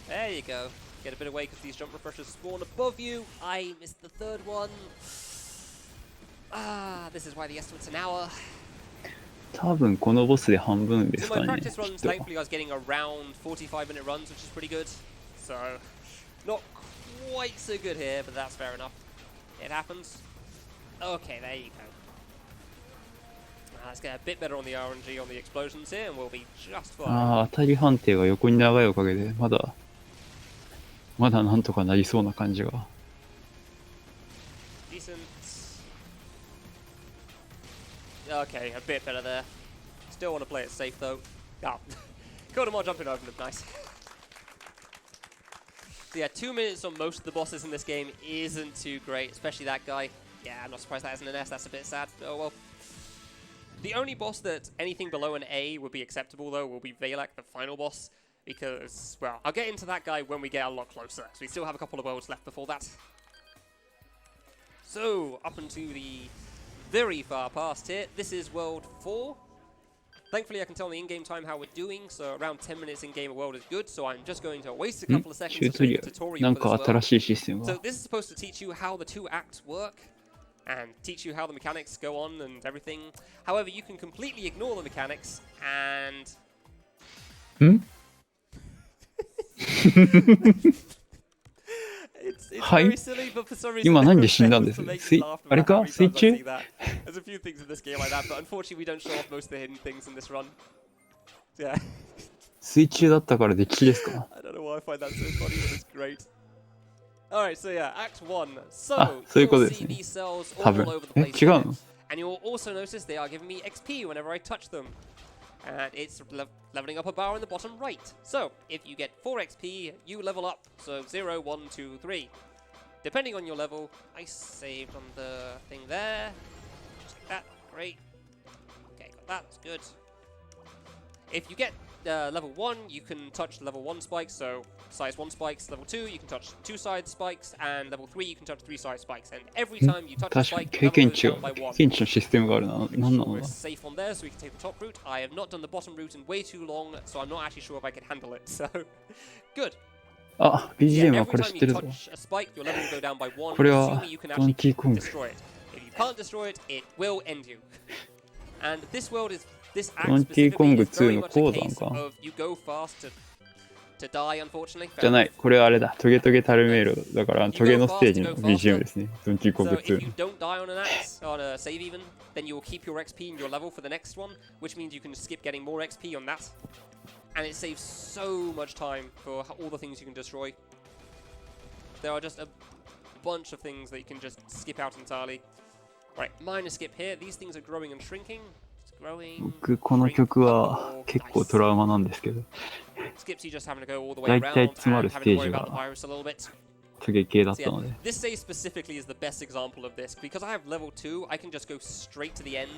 There you go. Get a bit away because these jump refreshers spawn above you. I missed the third one. This is why the estimate's an hour. 多分このボスで半分です So か my ね。 practice runs, thankfully, I was getting around 45-minute runs, which is pretty good. So, not quite so good here, but that's fair enough. It happens. Okay, there you go. Let's get a bit better on the RNG on the explosions here, and we'll be just fine. 当たり判定が横に長いおかげでまだなんとかなりそうな感じが。Decent. Okay, a bit better there. Still want to play it safe though. Got him all jumping over him, nice. So yeah, 2 minutes on most of the bosses in this game isn't too great, especially that guy. Yeah, I'm not surprised that isn't an S, that's a bit sad. Oh well. The only boss that anything below an A would be acceptable though will be Valak, the final boss. Because, well, I'll get into that guy when we get a lot closer. So we still have a couple of worlds left before that. So, up into the very far past here. This is World 4. Thankfully, I can tell the in-game time how we're doing. So, around 10 minutes in-game a world is good. So, I'm just going to waste a couple of seconds to make a tutorial for this world. So, this is supposed to teach you how the two acts work. And teach you how the mechanics go on and everything. However, you can completely ignore the mechanics and... It's very silly, but for some reason, 今何で死んだんです？あれか？水中？ There's a few things in this game like that, but unfortunately we don't show off most of the hidden things in this run. Yeah. 水中だったから敵ですか？ I don't know why I find that so funny, but it's great. Alright, so yeah, Act 1. So, そういうことで you'll す see ね。 these cells 多 all 分。 over the え、 place 違う here. の？ And you'll also notice they are giving me XP whenever I touch them. And it's leveling up a bar in the bottom right. So, if you get 4 XP, you level up. So, 0, 1, 2, 3. Depending on your level, I saved on the thing there. Just like that. Great. Okay, got that. That's good. If you get level 1, you can touch level 1 spikes, so size 1 spikes. Level 2, you can touch 2 side spikes, and level 3, you can touch 3 side spikes. And every time you touch a 確かに spike, 経 level 験 goes 値 down が by 1. 経験値のシステムがあるな。何なの We're だ？ safe on there, so we can take the top route. I have not done the bottom route in way too long, so I'm not actually sure if I can handle it. So, good. あ、Yeah, BGM は every これ知 time って you るぞ。 touch a spike, your level will go down by 1, これは assuming you can ドン actually キーコング。 destroy it. If you can't destroy it, it will end you. And this world is, this act ドンキーコング specifically is very 2の much 鉱 a 山 case か。 of you go fast to die, unfortunately. じゃない、これはあれだ。トゲトゲタルメールだからトゲのステージの BGM ですね。ドンキーコン So グ if 2 you の。 don't die on an axe, on a save even, then you will keep your XP in your level for the next one, which means you can skip getting more XP on that. And it saves so much time for all the things you can destroy. There are just a bunch of things that you can just skip out entirely. Right, minor skip here. These things are growing and shrinking. It's growing. 僕この曲は結構トラウマなんですけど。 Skips you just having to go all the way around 大体詰ま and るス having テ to ージ worry about the が virus a little bit. トゲ系だっ So た yeah, ので。 this save specifically is the best example of this. Because I have level 2, I can just go straight to the end.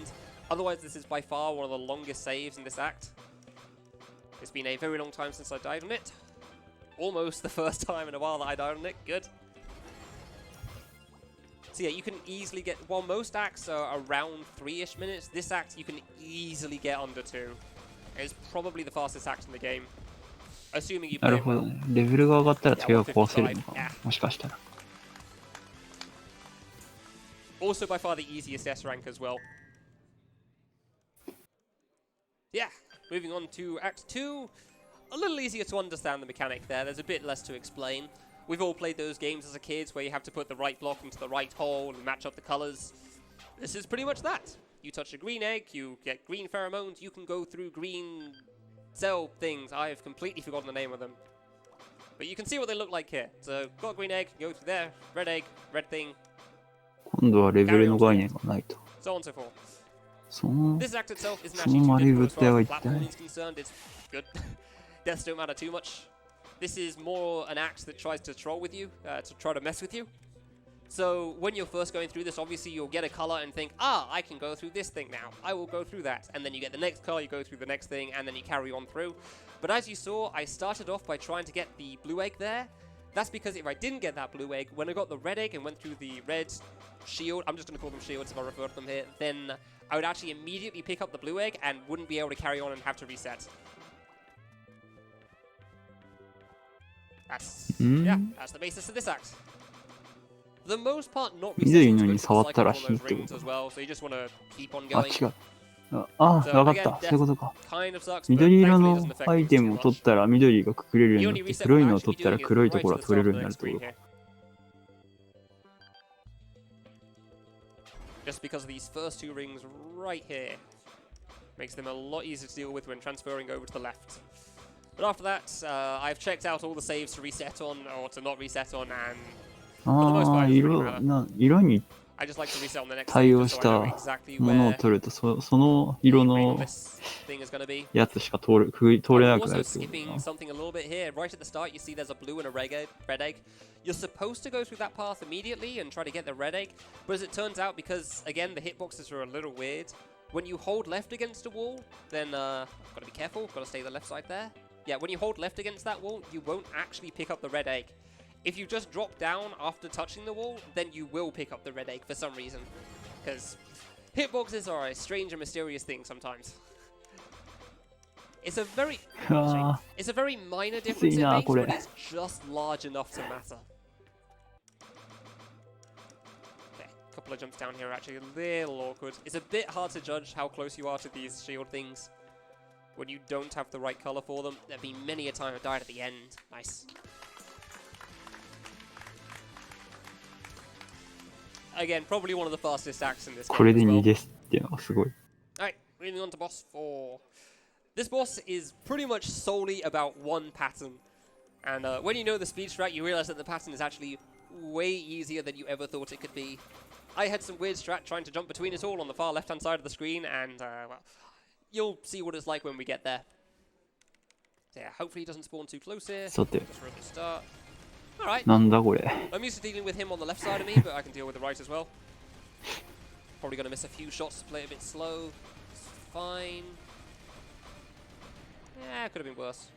Otherwise, this is by far one of the longest saves in this act. It's been a very long time since I died on it. almost the first time in a while that I died on it. Good. So yeah, you can easily get, while most acts are around 3-ish minutes, this act you can easily get under 2. It's probably the fastest act in the game. Assuming you play なるほどね。レベルが上がったら手が壊せるのかな、もしかしたら。Also by far the easiest S rank as well. Yeah, moving on to Act 2. A little easier to understand the mechanic there. There's a bit less to explain. We've all played those games as a kid where you have to put the right block into the right hole and match up the colors. This is pretty much that. You touch a green egg, you get green pheromones, you can go through green cell things. I've completely forgotten the name of them. But you can see what they look like here. So, got a green egg, go through there, red egg, red thing. 今度はレベルの概念がないと。 So on and so forth. その This act itself isn't そ actually の too 丸い difficult 物 as 体 far は as 一 platforming 体 is concerned. It's good. Deaths don't matter too much. This is more an act that tries to troll with you, to try to mess with you. So when you're first going through this, obviously you'll get a color and think, ah, I can go through this thing now. I will go through that. And then you get the next color, you go through the next thing, and then you carry on through. But as you saw, I started off by trying to get the blue egg there. That's because if I didn't get that blue egg, when I got the red egg and went through the red shield, I'm just going to call them shields if I refer to them here, then I would actually immediately pick up the blue egg and wouldn't be able to carry on and have to reset. That's, yeah, that's the basis of this act. For the most part, not resetting is good because it's like all those rings as well, so you just want to keep on あ、 going. 違う。あ、わかった。そういうことか。 Kind of sucks, but 緑色 thankfully it の doesn't affect アイ things テ too ムを much. 取ったら緑が隠れる The ように only なって、 reset 黒い we're のを actually 取ったら doing is 黒いと right ころ at が the 取れ start る of よう the にな next るってこ screen と here. Just because of these first 2 rings right here makes them a lot easier to deal with when transferring over to the left. But after that, I've checked out all the saves to reset on or to not reset on, and ああ、色に I just like to reset on the next 対 save 応 just し so I た know exactly ものを where 取ると、その色 the の this thing is going to be. やつしか通れな I'm くなる also ってこと skipping か。 something a little bit here. Right at the start, you see there's a blue and a red egg. You're supposed to go through that path immediately and try to get the red egg, but as it turns out, because again the hitboxes are a little weird, when you hold left against a wall, then got to be careful. Got to stay the left side there. Yeah, when you hold left against that wall, you won't actually pick up the red egg. If you just drop down after touching the wall, then you will pick up the red egg for some reason. Because hitboxes are a strange and mysterious thing sometimes. It's a very minor difference it makes, but it's just large enough to matter. Okay, a couple of jumps down here are actually a little awkward. It's a bit hard to judge how close you are to these shield things when you don't have the right color for them. There've been many a time I've died at the end. Nice. Again, probably one of the fastest acts in this game. これで2ですっていうのがすごい。 Alright, moving on to boss 4. This boss is pretty much solely about one pattern. And when you know the speed strat, you realize that the pattern is actually way easier than you ever thought it could be. I had some weird strat trying to jump between it all on the far left-hand side of the screen, and, well, you'll see what it's like when we get there. So yeah, hopefully he doesn't spawn too close here. さて、 Just for a good start. Alright. なんだこれ。 I'm used to dealing with him on the left side of me, but I can deal with the right as well. Probably going to miss a few shots to play a bit slow. It's fine. Yeah, it could have been worse.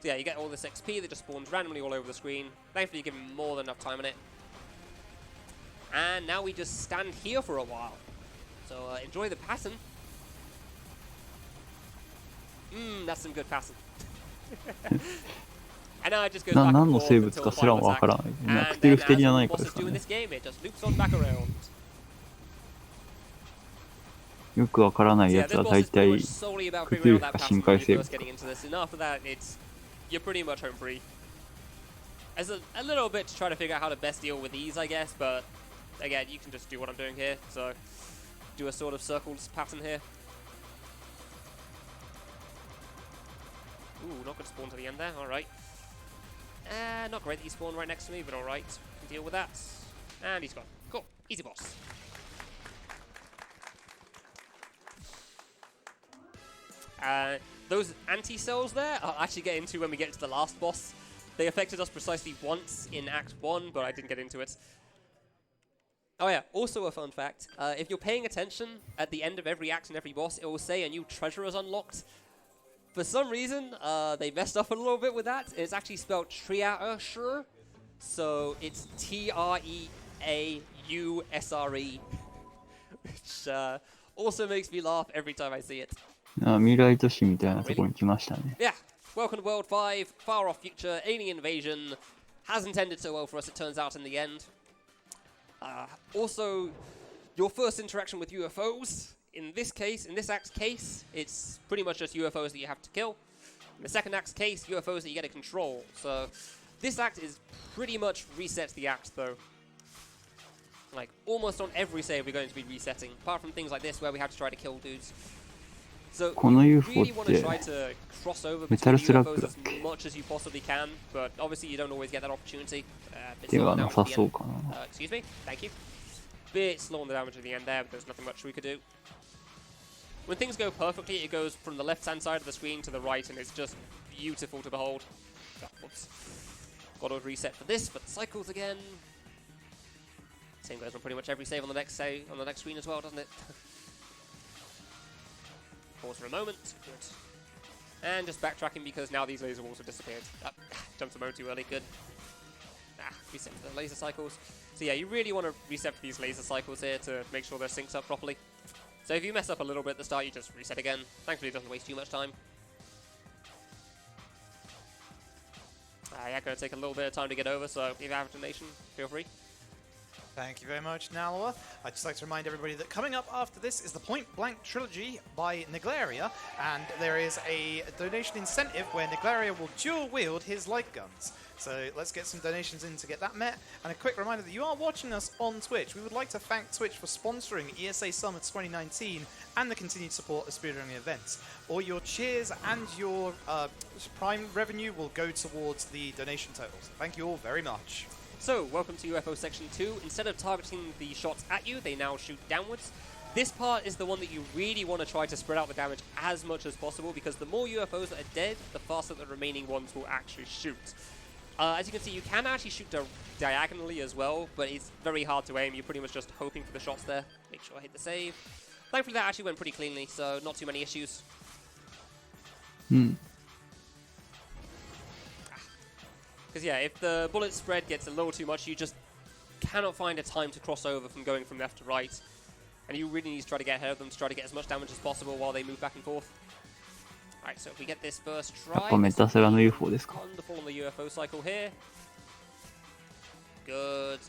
So yeah, you get all this XP that just spawns randomly all over the screen. Thankfully, you give him more than enough time on it. And now we just stand here for a while. So enjoy the pattern. That's some good pattern. And now it just goes back and 何の forth 生物 until か the すら final もわ attack. からない。なんか And クテル then フ as 的じゃ all ない the からです bosses か do in ね。 this game, it just loops on back around. よくわからない So や yeah, つ this は boss 大 is pretty 体 much solely about クテ figuring ル out フ that か pattern 深 when 海 you're 生物 first getting into this, and after that, you're pretty much home free. There's a little bit to try to figure out how to best deal with these, I guess, but again, you can just do what I'm doing here. So do a sort of circles pattern here. Ooh, not good spawn to the end there. All right. Not great that he spawned right next to me, but all right. Can deal with that. And he's gone. Cool. Easy boss. Those anti-cells there, I'll actually get into when we get to the last boss. They affected us precisely once in Act 1, but I didn't get into it. Oh yeah, also a fun fact. If you're paying attention, at the end of every act and every boss, it will say a new treasure is unlocked. For some reason, they messed up a little bit with that. It's actually spelled Treausre, so it's Treausre, which also makes me laugh every time I see it. 未来都市みたいなところに来ましたね。Yeah, welcome to World 5, far off future, alien invasion. Hasn't ended so well for us, it turns out, in the end. Also, your first interaction with UFOs. In this case, in this act's case, it's pretty much just UFOs that you have to kill. In the second act's case, UFOs that you get to control. So this act is pretty much resets the act, though. Like, almost on every save we're going to be resetting, apart from things like this where we have to try to kill dudes. So you really want to try to cross over between UFOs as much as you possibly can, but obviously you don't always get that opportunity. Excuse me, thank you. Bit slow on the damage at the end there, but there's nothing much we could do. When things go perfectly, it goes from the left-hand side of the screen to the right, and it's just beautiful to behold. Whoops. Got to reset for this, but cycles again. Same goes on pretty much every save on the next screen as well, doesn't it? Pause for a moment. Good. And just backtracking because now these laser walls have disappeared. Jumped a moment too early. Good. Reset for the laser cycles. So yeah, you really want to reset for these laser cycles here to make sure they're synced up properly. So if you mess up a little bit at the start, you just reset again. Thankfully, it doesn't waste too much time. Yeah, going to take a little bit of time to get over, so if you have a donation, feel free. Thank you very much, Naloas. I'd just like to remind everybody that coming up after this is the Point Blank Trilogy by Niglaria, and there is a donation incentive where Niglaria will dual-wield his light guns. So let's get some donations in to get that met. And a quick reminder that you are watching us on Twitch. We would like to thank Twitch for sponsoring ESA Summer 2019 and the continued support of speedrunning events. All your cheers and your Prime revenue will go towards the donation totals. Thank you all very much. So, welcome to UFO Section 2. Instead of targeting the shots at you, they now shoot downwards. This part is the one that you really want to try to spread out the damage as much as possible, because the more UFOs that are dead, the faster the remaining ones will actually shoot. As you can see, you can actually shoot diagonally as well, but it's very hard to aim. You're pretty much just hoping for the shots there. Make sure I hit the save. Thankfully, that actually went pretty cleanly, so not too many issues. Because yeah, if the bullet spread gets a little too much, you just cannot find a time to cross over from going from left to right. And you really need to try to get ahead of them to try to get as much damage as possible while they move back and forth. Alright, so if we get this first try, wonderful on the UFO cycle here. Good.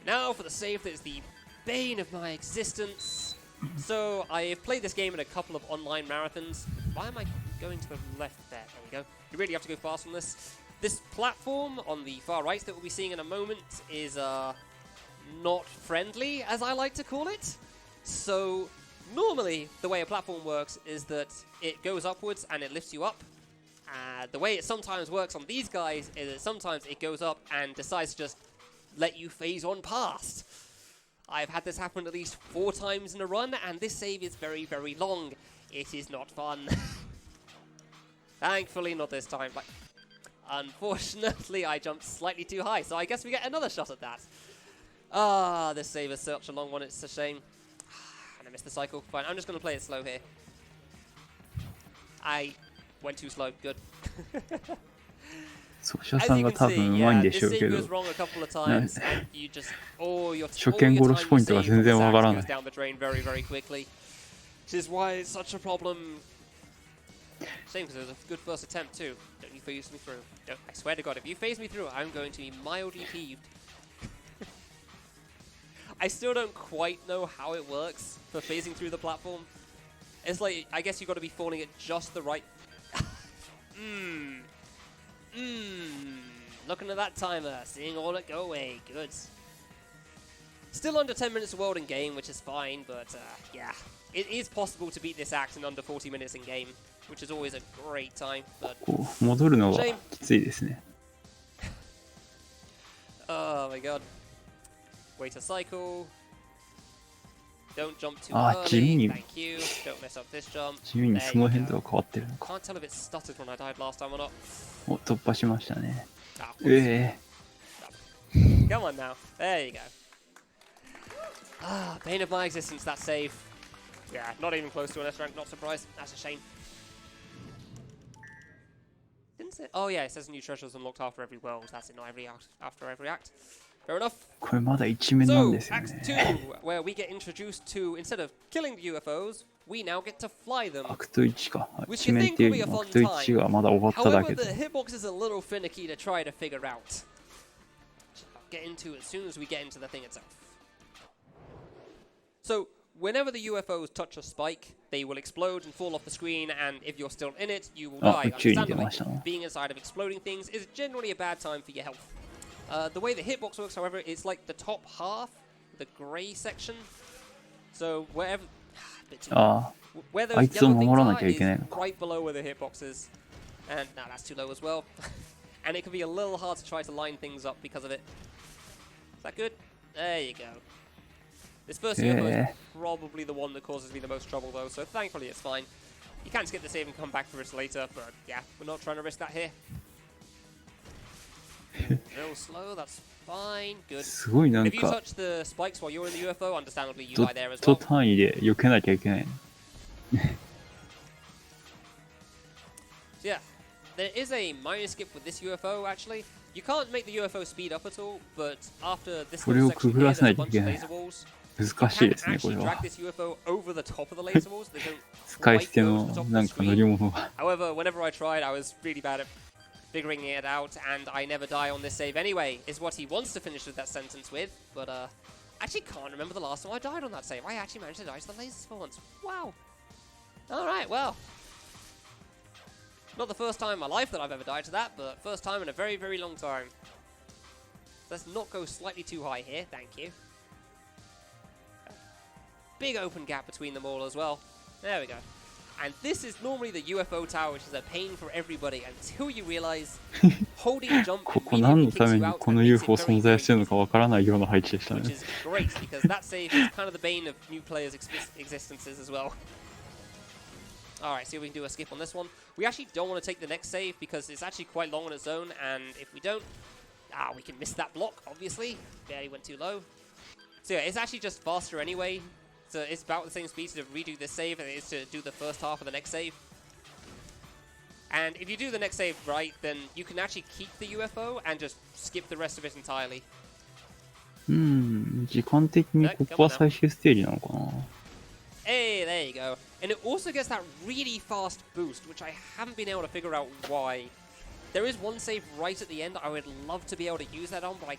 Now for the save that is the bane of my existence. So I've played this game in a couple of online marathons. Why am I going to the left there? There we go. You really have to go fast on this. This platform on the far right that we'll be seeing in a moment is not friendly, as I like to call it. So normally, the way a platform works is that it goes upwards and it lifts you up. The way it sometimes works on these guys is that sometimes it goes up and decides to just let you phase on past. I've had this happen at least 4 times in a run, and this save is very, very long. It is not fun. Thankfully, not this time. But unfortunately, I jumped slightly too high, so I guess we get another shot at that. This save is such a long one, it's a shame. And I missed the cycle. Fine, I'm just going to play it slow here. I went too slow. Good. As you can see, yeah, this save goes wrong a couple of times, and you just, your time goes down the drain very, very quickly. Which is why it's such a problem. Shame, because it was a good first attempt too. Don't you phase me through. No, I swear to God, if you phase me through, I'm going to be mildly peeved. I still don't quite know how it works for phasing through the platform. It's like, I guess you've got to be falling at just the right... Looking at that timer, seeing all it go away. Good. Still under 10 minutes of world in game, which is fine, but yeah. It is possible to beat this act in under 40 minutes in game, which is always a great time, but... Shame. Oh my god. Wait a cycle. Don't jump too early. Thank you. Don't mess up this jump. There you go. Can't tell if it stuttered when I died last time or not. Come on now. There you go. Bane of my existence, that save. Yeah, not even close to an S rank, not surprised. That's a shame. When's it? Oh yeah, it says new treasures unlocked after every world. That's it, not every act. After every act. Fair enough. これまだ一面なん So, ですよ Act ね。 2, where we get introduced to, instead of killing the UFOs, we now get to fly them. アクト1か。 Which 一 you 面っ think てい will う be よ a りもア fun クト1 time. がまだ終わっただ However, け the で。 hitbox is a little finicky to try to figure out. I'll get into it as soon as we get into the thing itself. So, whenever the UFOs touch a spike, they will explode and fall off the screen, and if you're still in it, you will die. 宇宙に出 Understandably, ましたね。 being inside of exploding things is generally a bad time for your health. The way the hitbox works, however, it's like the top half, the grey section. So wherever, where those yellow things are is right below where the hitbox is. And now that's too low as well. And it can be a little hard to try to line things up because of it. Is that good? There you go. This first UFO is probably the one that causes me the most trouble though, so thankfully it's fine. You can skip the save and come back for it later, but yeah, we're not trying to risk that here. Real slow, that's fine, good. すごいなん If you か touch the spikes while you're in the UFO, understandably you ド die there as ット well. 単位で避けなきゃいけない。 So yeah, there is a minor skip with this UFO actually. You can't make the UFO speed up at all, but after this これを little く section ぐ here, ら there's せな a いとい bunch け of ない。 laser walls. 難しい You です can ね、こ actually れ drag は。 this UFO over the top of the laser walls. They don't 使い捨 quite て go to の the top of な the んか乗り screen. 物が。 However, whenever I tried, I was really bad at figuring it out, and I never die on this save anyway, is what he wants to finish that sentence with, but I actually can't remember the last time I died on that save. I actually managed to die to the lasers for once. Wow. Alright, well. Not the first time in my life that I've ever died to that, but first time in a very, very long time. Let's not go slightly too high here, thank you. Big open gap between them all as well. There we go. And this is normally the UFO tower, which is a pain for everybody until you realize holding jump ここ何のためにこの UFO 存在してるのかわからないような配置でしたね。 Which is great because that save is kind of the bane of new players' existences as well. Alright, see if we can do a skip on this one. We actually don't want to take the next save because it's actually quite long on its own, and if we don't, we can miss that block, obviously. Barely went too low. So yeah, it's actually just faster anyway. So it's about the same speed to redo this save as it is to do the first half of the next save. And if you do the next save right, then you can actually keep the UFO and just skip the rest of it entirely. 時間的にここは最終ステージなのかな。 Hey, there you go. And it also gets that really fast boost, which I haven't been able to figure out why. There is one save right at the end I would love to be able to use that on, but I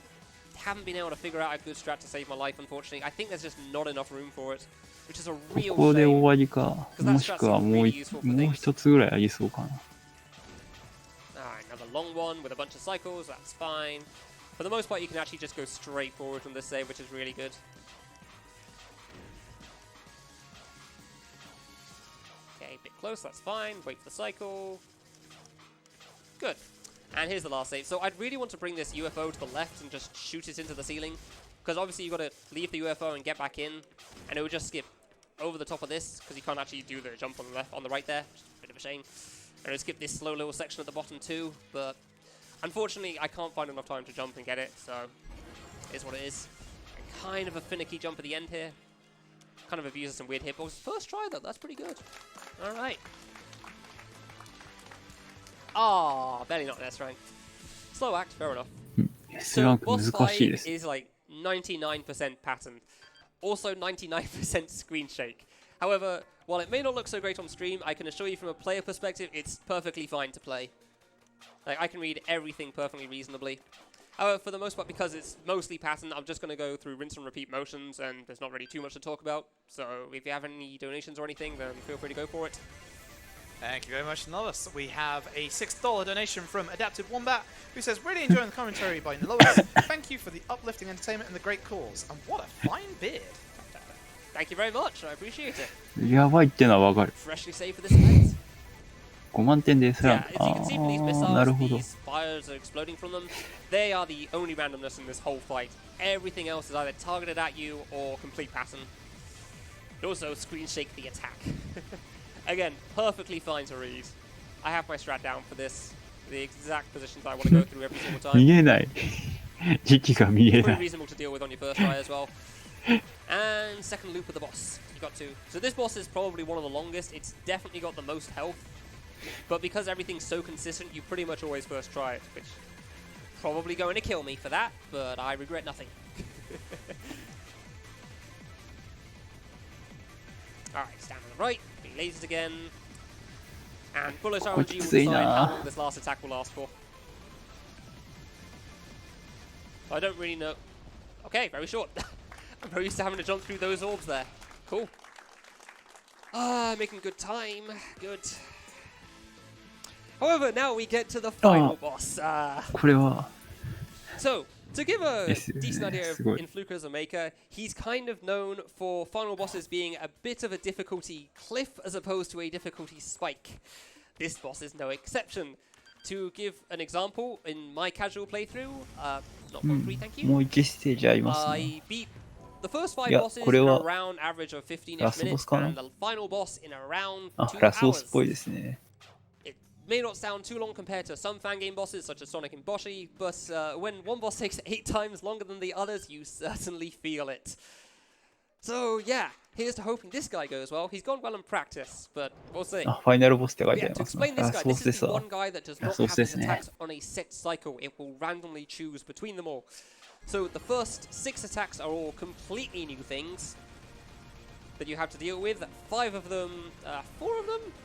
haven't been able to figure out a good strat to save my life, unfortunately. I think there's just not enough room for it, which is a real ここで終 shame. わりか。もしくはもう一つぐらいありそうかな。 Alright, another long one with a bunch of cycles, that's fine. For the most part, you can actually just go straight forward from this save, which is really good. Okay, a bit close, that's fine. Wait for the cycle. Good. And here's the last save. So I'd really want to bring this UFO to the left and just shoot it into the ceiling. Because obviously you've got to leave the UFO and get back in. And it would just skip over the top of this, because you can't actually do the jump on the right there. Which is a bit of a shame. And it would skip this slow little section at the bottom too. But unfortunately, I can't find enough time to jump and get it. So it is what it is. And kind of a finicky jump at the end here. Kind of abuses some weird hitboxes. First try though, that's pretty good. Alright. Ah, barely not S rank. Slow act, fair enough. S ランク難しいです。 is like 99% pattern. Also 99% screen shake. However, while it may not look so great on stream, I can assure you from a player perspective, it's perfectly fine to play. Like, I can read everything perfectly reasonably. However, for the most part, because it's mostly pattern, I'm just going to go through rinse and repeat motions, and there's not really too much to talk about. So if you have any donations or anything, then feel free to go for it. Thank you very much, Naloas. We have a $6 donation from Adapted Wombat, who says, really enjoying the commentary by Naloas. Thank you for the uplifting entertainment and the great cause. And what a fine beard. Thank you very much, I appreciate it. やばいってのはわかる。 Freshly saved for this event. 5万点で S ラン Yeah, ク。 as you can see from these なる missiles, ほど。 these fires are exploding from them. They are the only randomness in this whole fight. Everything else is either targeted at you or complete pattern. It also screen shake the attack. Again, perfectly fine to read. I have my strat down for this. The exact positions I want to go through every single time. 見えない。時期が見え Pretty ない。 reasonable to deal with on your first try as well. And second loop of the boss. You got to. So this boss is probably one of the longest. It's definitely got the most health. But because everything's so consistent, you pretty much always first try it, which probably going to kill me for that, but I regret nothing. Alright, stand on the right, being lasers again. And bullet RNG will decide how long this last attack will last for. I don't really know. Okay, very short. I'm very used to having to jump through those orbs there. Cool. Making good time. Good. However, now we get to the final boss. So, to give a decent idea of Influka as a maker, he's kind of known for final bosses being a bit of a difficulty cliff as opposed to a difficulty spike. This boss is no exception. To give an example, in my casual playthrough, not for free, thank you. I beat the first 5 bosses in around average of 15-ish minutes, and the final boss in around 2 hours. It may not sound too long compared to some fan game bosses, such as Sonic and Boshi, but when one boss takes 8 times longer than the others, you certainly feel it. So yeah, here's to hoping this guy goes well. He's gone well in practice, but we'll see. Yeah, to explain this guy, this is the one guy that does not have his attacks on a set cycle. It will randomly choose between them all. So the first 6 attacks are all completely new things that you have to deal with. 4 of them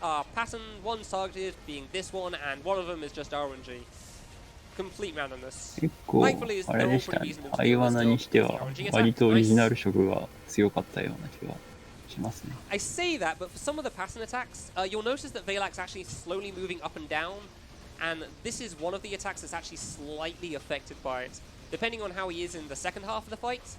are pattern, 1's targeted, being this one, and 1 of them is just RNG. Complete randomness. 結構あれでしたね。アイワナにしては割とオリジナル色が強かったような気がしますね。I say that, but for some of the pattern attacks, you'll notice that Velak's actually slowly moving up and down, and this is one of the attacks that's actually slightly affected by it. Depending on how he is in the second half of the fight,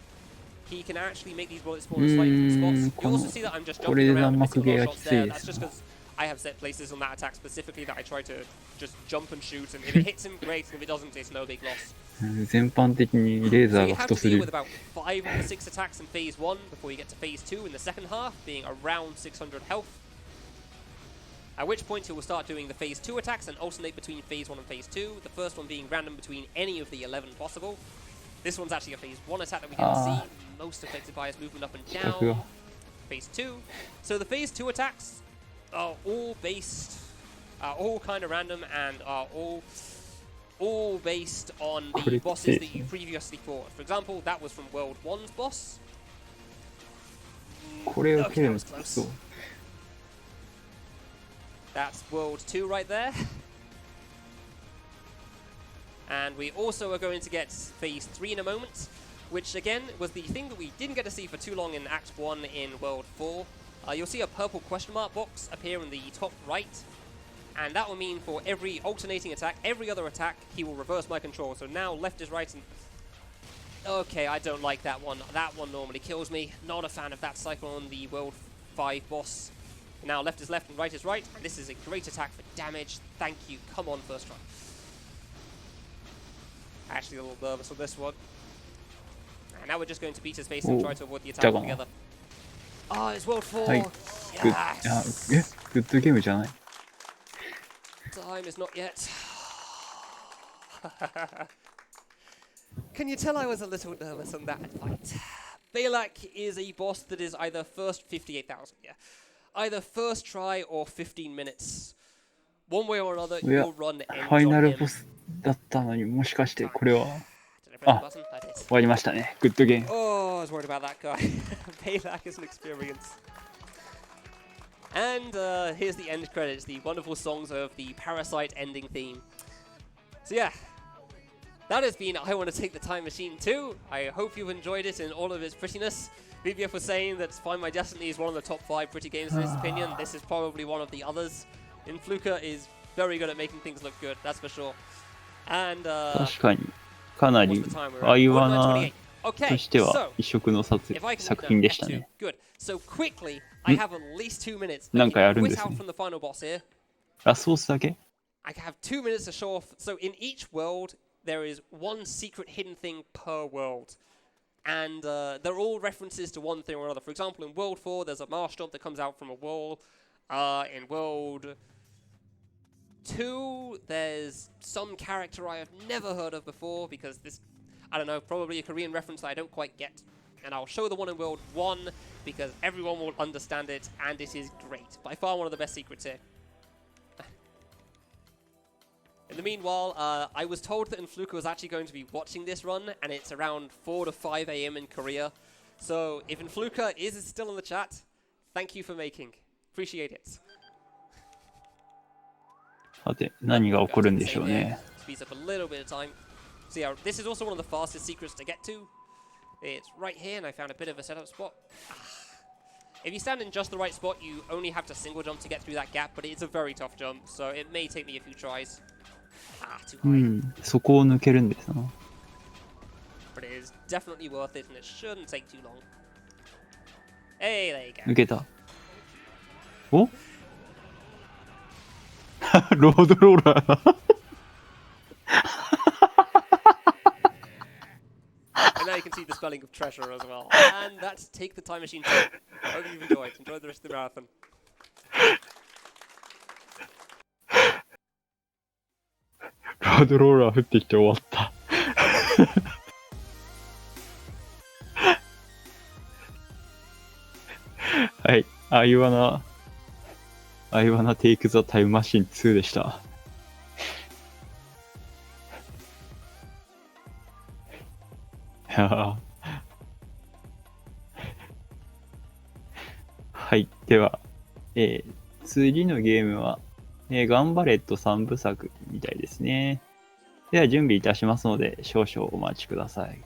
he can actually make these bullets spawn in slightly different spots. You also see that I'm just jumping around and missing a lot of shots there. That's just because I have set places on that attack specifically that I try to just jump and shoot, and if it hits him, great, and if it doesn't, it's no big loss. 全般的にレーザー So you が have 太 to す deal ぎ with る。 about 5 of the 6 attacks in phase 1 before you get to phase 2 in the second half, being around 600 health. At which point he will start doing the phase 2 attacks and alternate between phase 1 and phase 2, the first one being random between any of the 11 possible. This one's actually a phase 1 attack that we didn't see, most affected by his movement up and down. Phase 2. So the phase 2 attacks are all based, are all kind of random, and are all based on the bosses that you previously fought. For example, that was from World 1's boss. これを受けるのそう。That's World 2 right there. And we also are going to get Phase 3 in a moment, which again was the thing that we didn't get to see for too long in Act 1 in World 4. You'll see a purple question mark box appear in the top right, and that will mean for every alternating attack, every other attack, he will reverse my control. So now left is right and... Okay, I don't like that one. That one normally kills me. Not a fan of that cycle on the World 5 boss. Now left is left and right is right. This is a great attack for damage. Thank you. Come on, first try. Actually a little nervous on this one. And now we're just going to beat his face and try to avoid the attack altogether. Oh, it's World 4. Yes. Good game じゃない。 Time is not yet. Can you tell I was a little nervous on that fight? Velak is a boss that is either first 58,000, yeah. Either first try or 15 minutes. One way or another, you'll run the end ファイナルボスだったのにもしかしてこれは終わりましたね。グッドゲーム。Oh, I was worried about that guy. Velak is an experience. And here's the end credits, the wonderful songs of the Parasite ending theme. So yeah, that has been I Want to Take the Time Machine 2. I hope you've enjoyed it in all of its prettiness. BBF was saying that Find My Destiny is one of the top 5 pretty games in his opinion. This is probably one of the others. Influka is very good at making things look good, that's for sure. And 確かにかなりアイワナとしては異色の作品でしたね。Good. So quickly, I have at least 2 minutes. なんかやるんですね。ラスボスだけ I have 2 minutes to show off. So in each world, there is one secret hidden thing per world. And they're all references to one thing or another. For example, in World 4, there's a marsh jump that comes out from a wall. In World 2, there's some character I have never heard of before because this, I don't know, probably a Korean reference that I don't quite get. And I'll show the one in World 1 because everyone will understand it and it is great. By far one of the best secrets here. In the meanwhile, I was told that Influka was actually going to be watching this run, and it's around 4 to 5 a.m. in Korea. So if Influka is still in the chat, thank you for making. Appreciate it. さて、何が起こるんでしょうね。Speeds up a little bit of time. So yeah, this is also one of the fastest secrets to get to. It's right here, and I found a bit of a setup spot. If you stand in just the right spot, you only have to single jump to get through that gap, but it's a very tough jump, so it may take me a few tries. Too high. そこを抜けるんですな。But it is definitely worth it, and it shouldn't take too long. Hey, there you go. 抜けた。おロードローラー。And now you can see the spelling of treasure as well. And that's Take the Time Machine 2. Hope you've enjoyed. Enjoy the rest of the marathon. ロードローラー降ってきて終わった。はい。I wanna take the time machine 2でした。はい。では、次のゲームは、ガンバレット3部作みたいですね。では準備いたしますので少々お待ちください。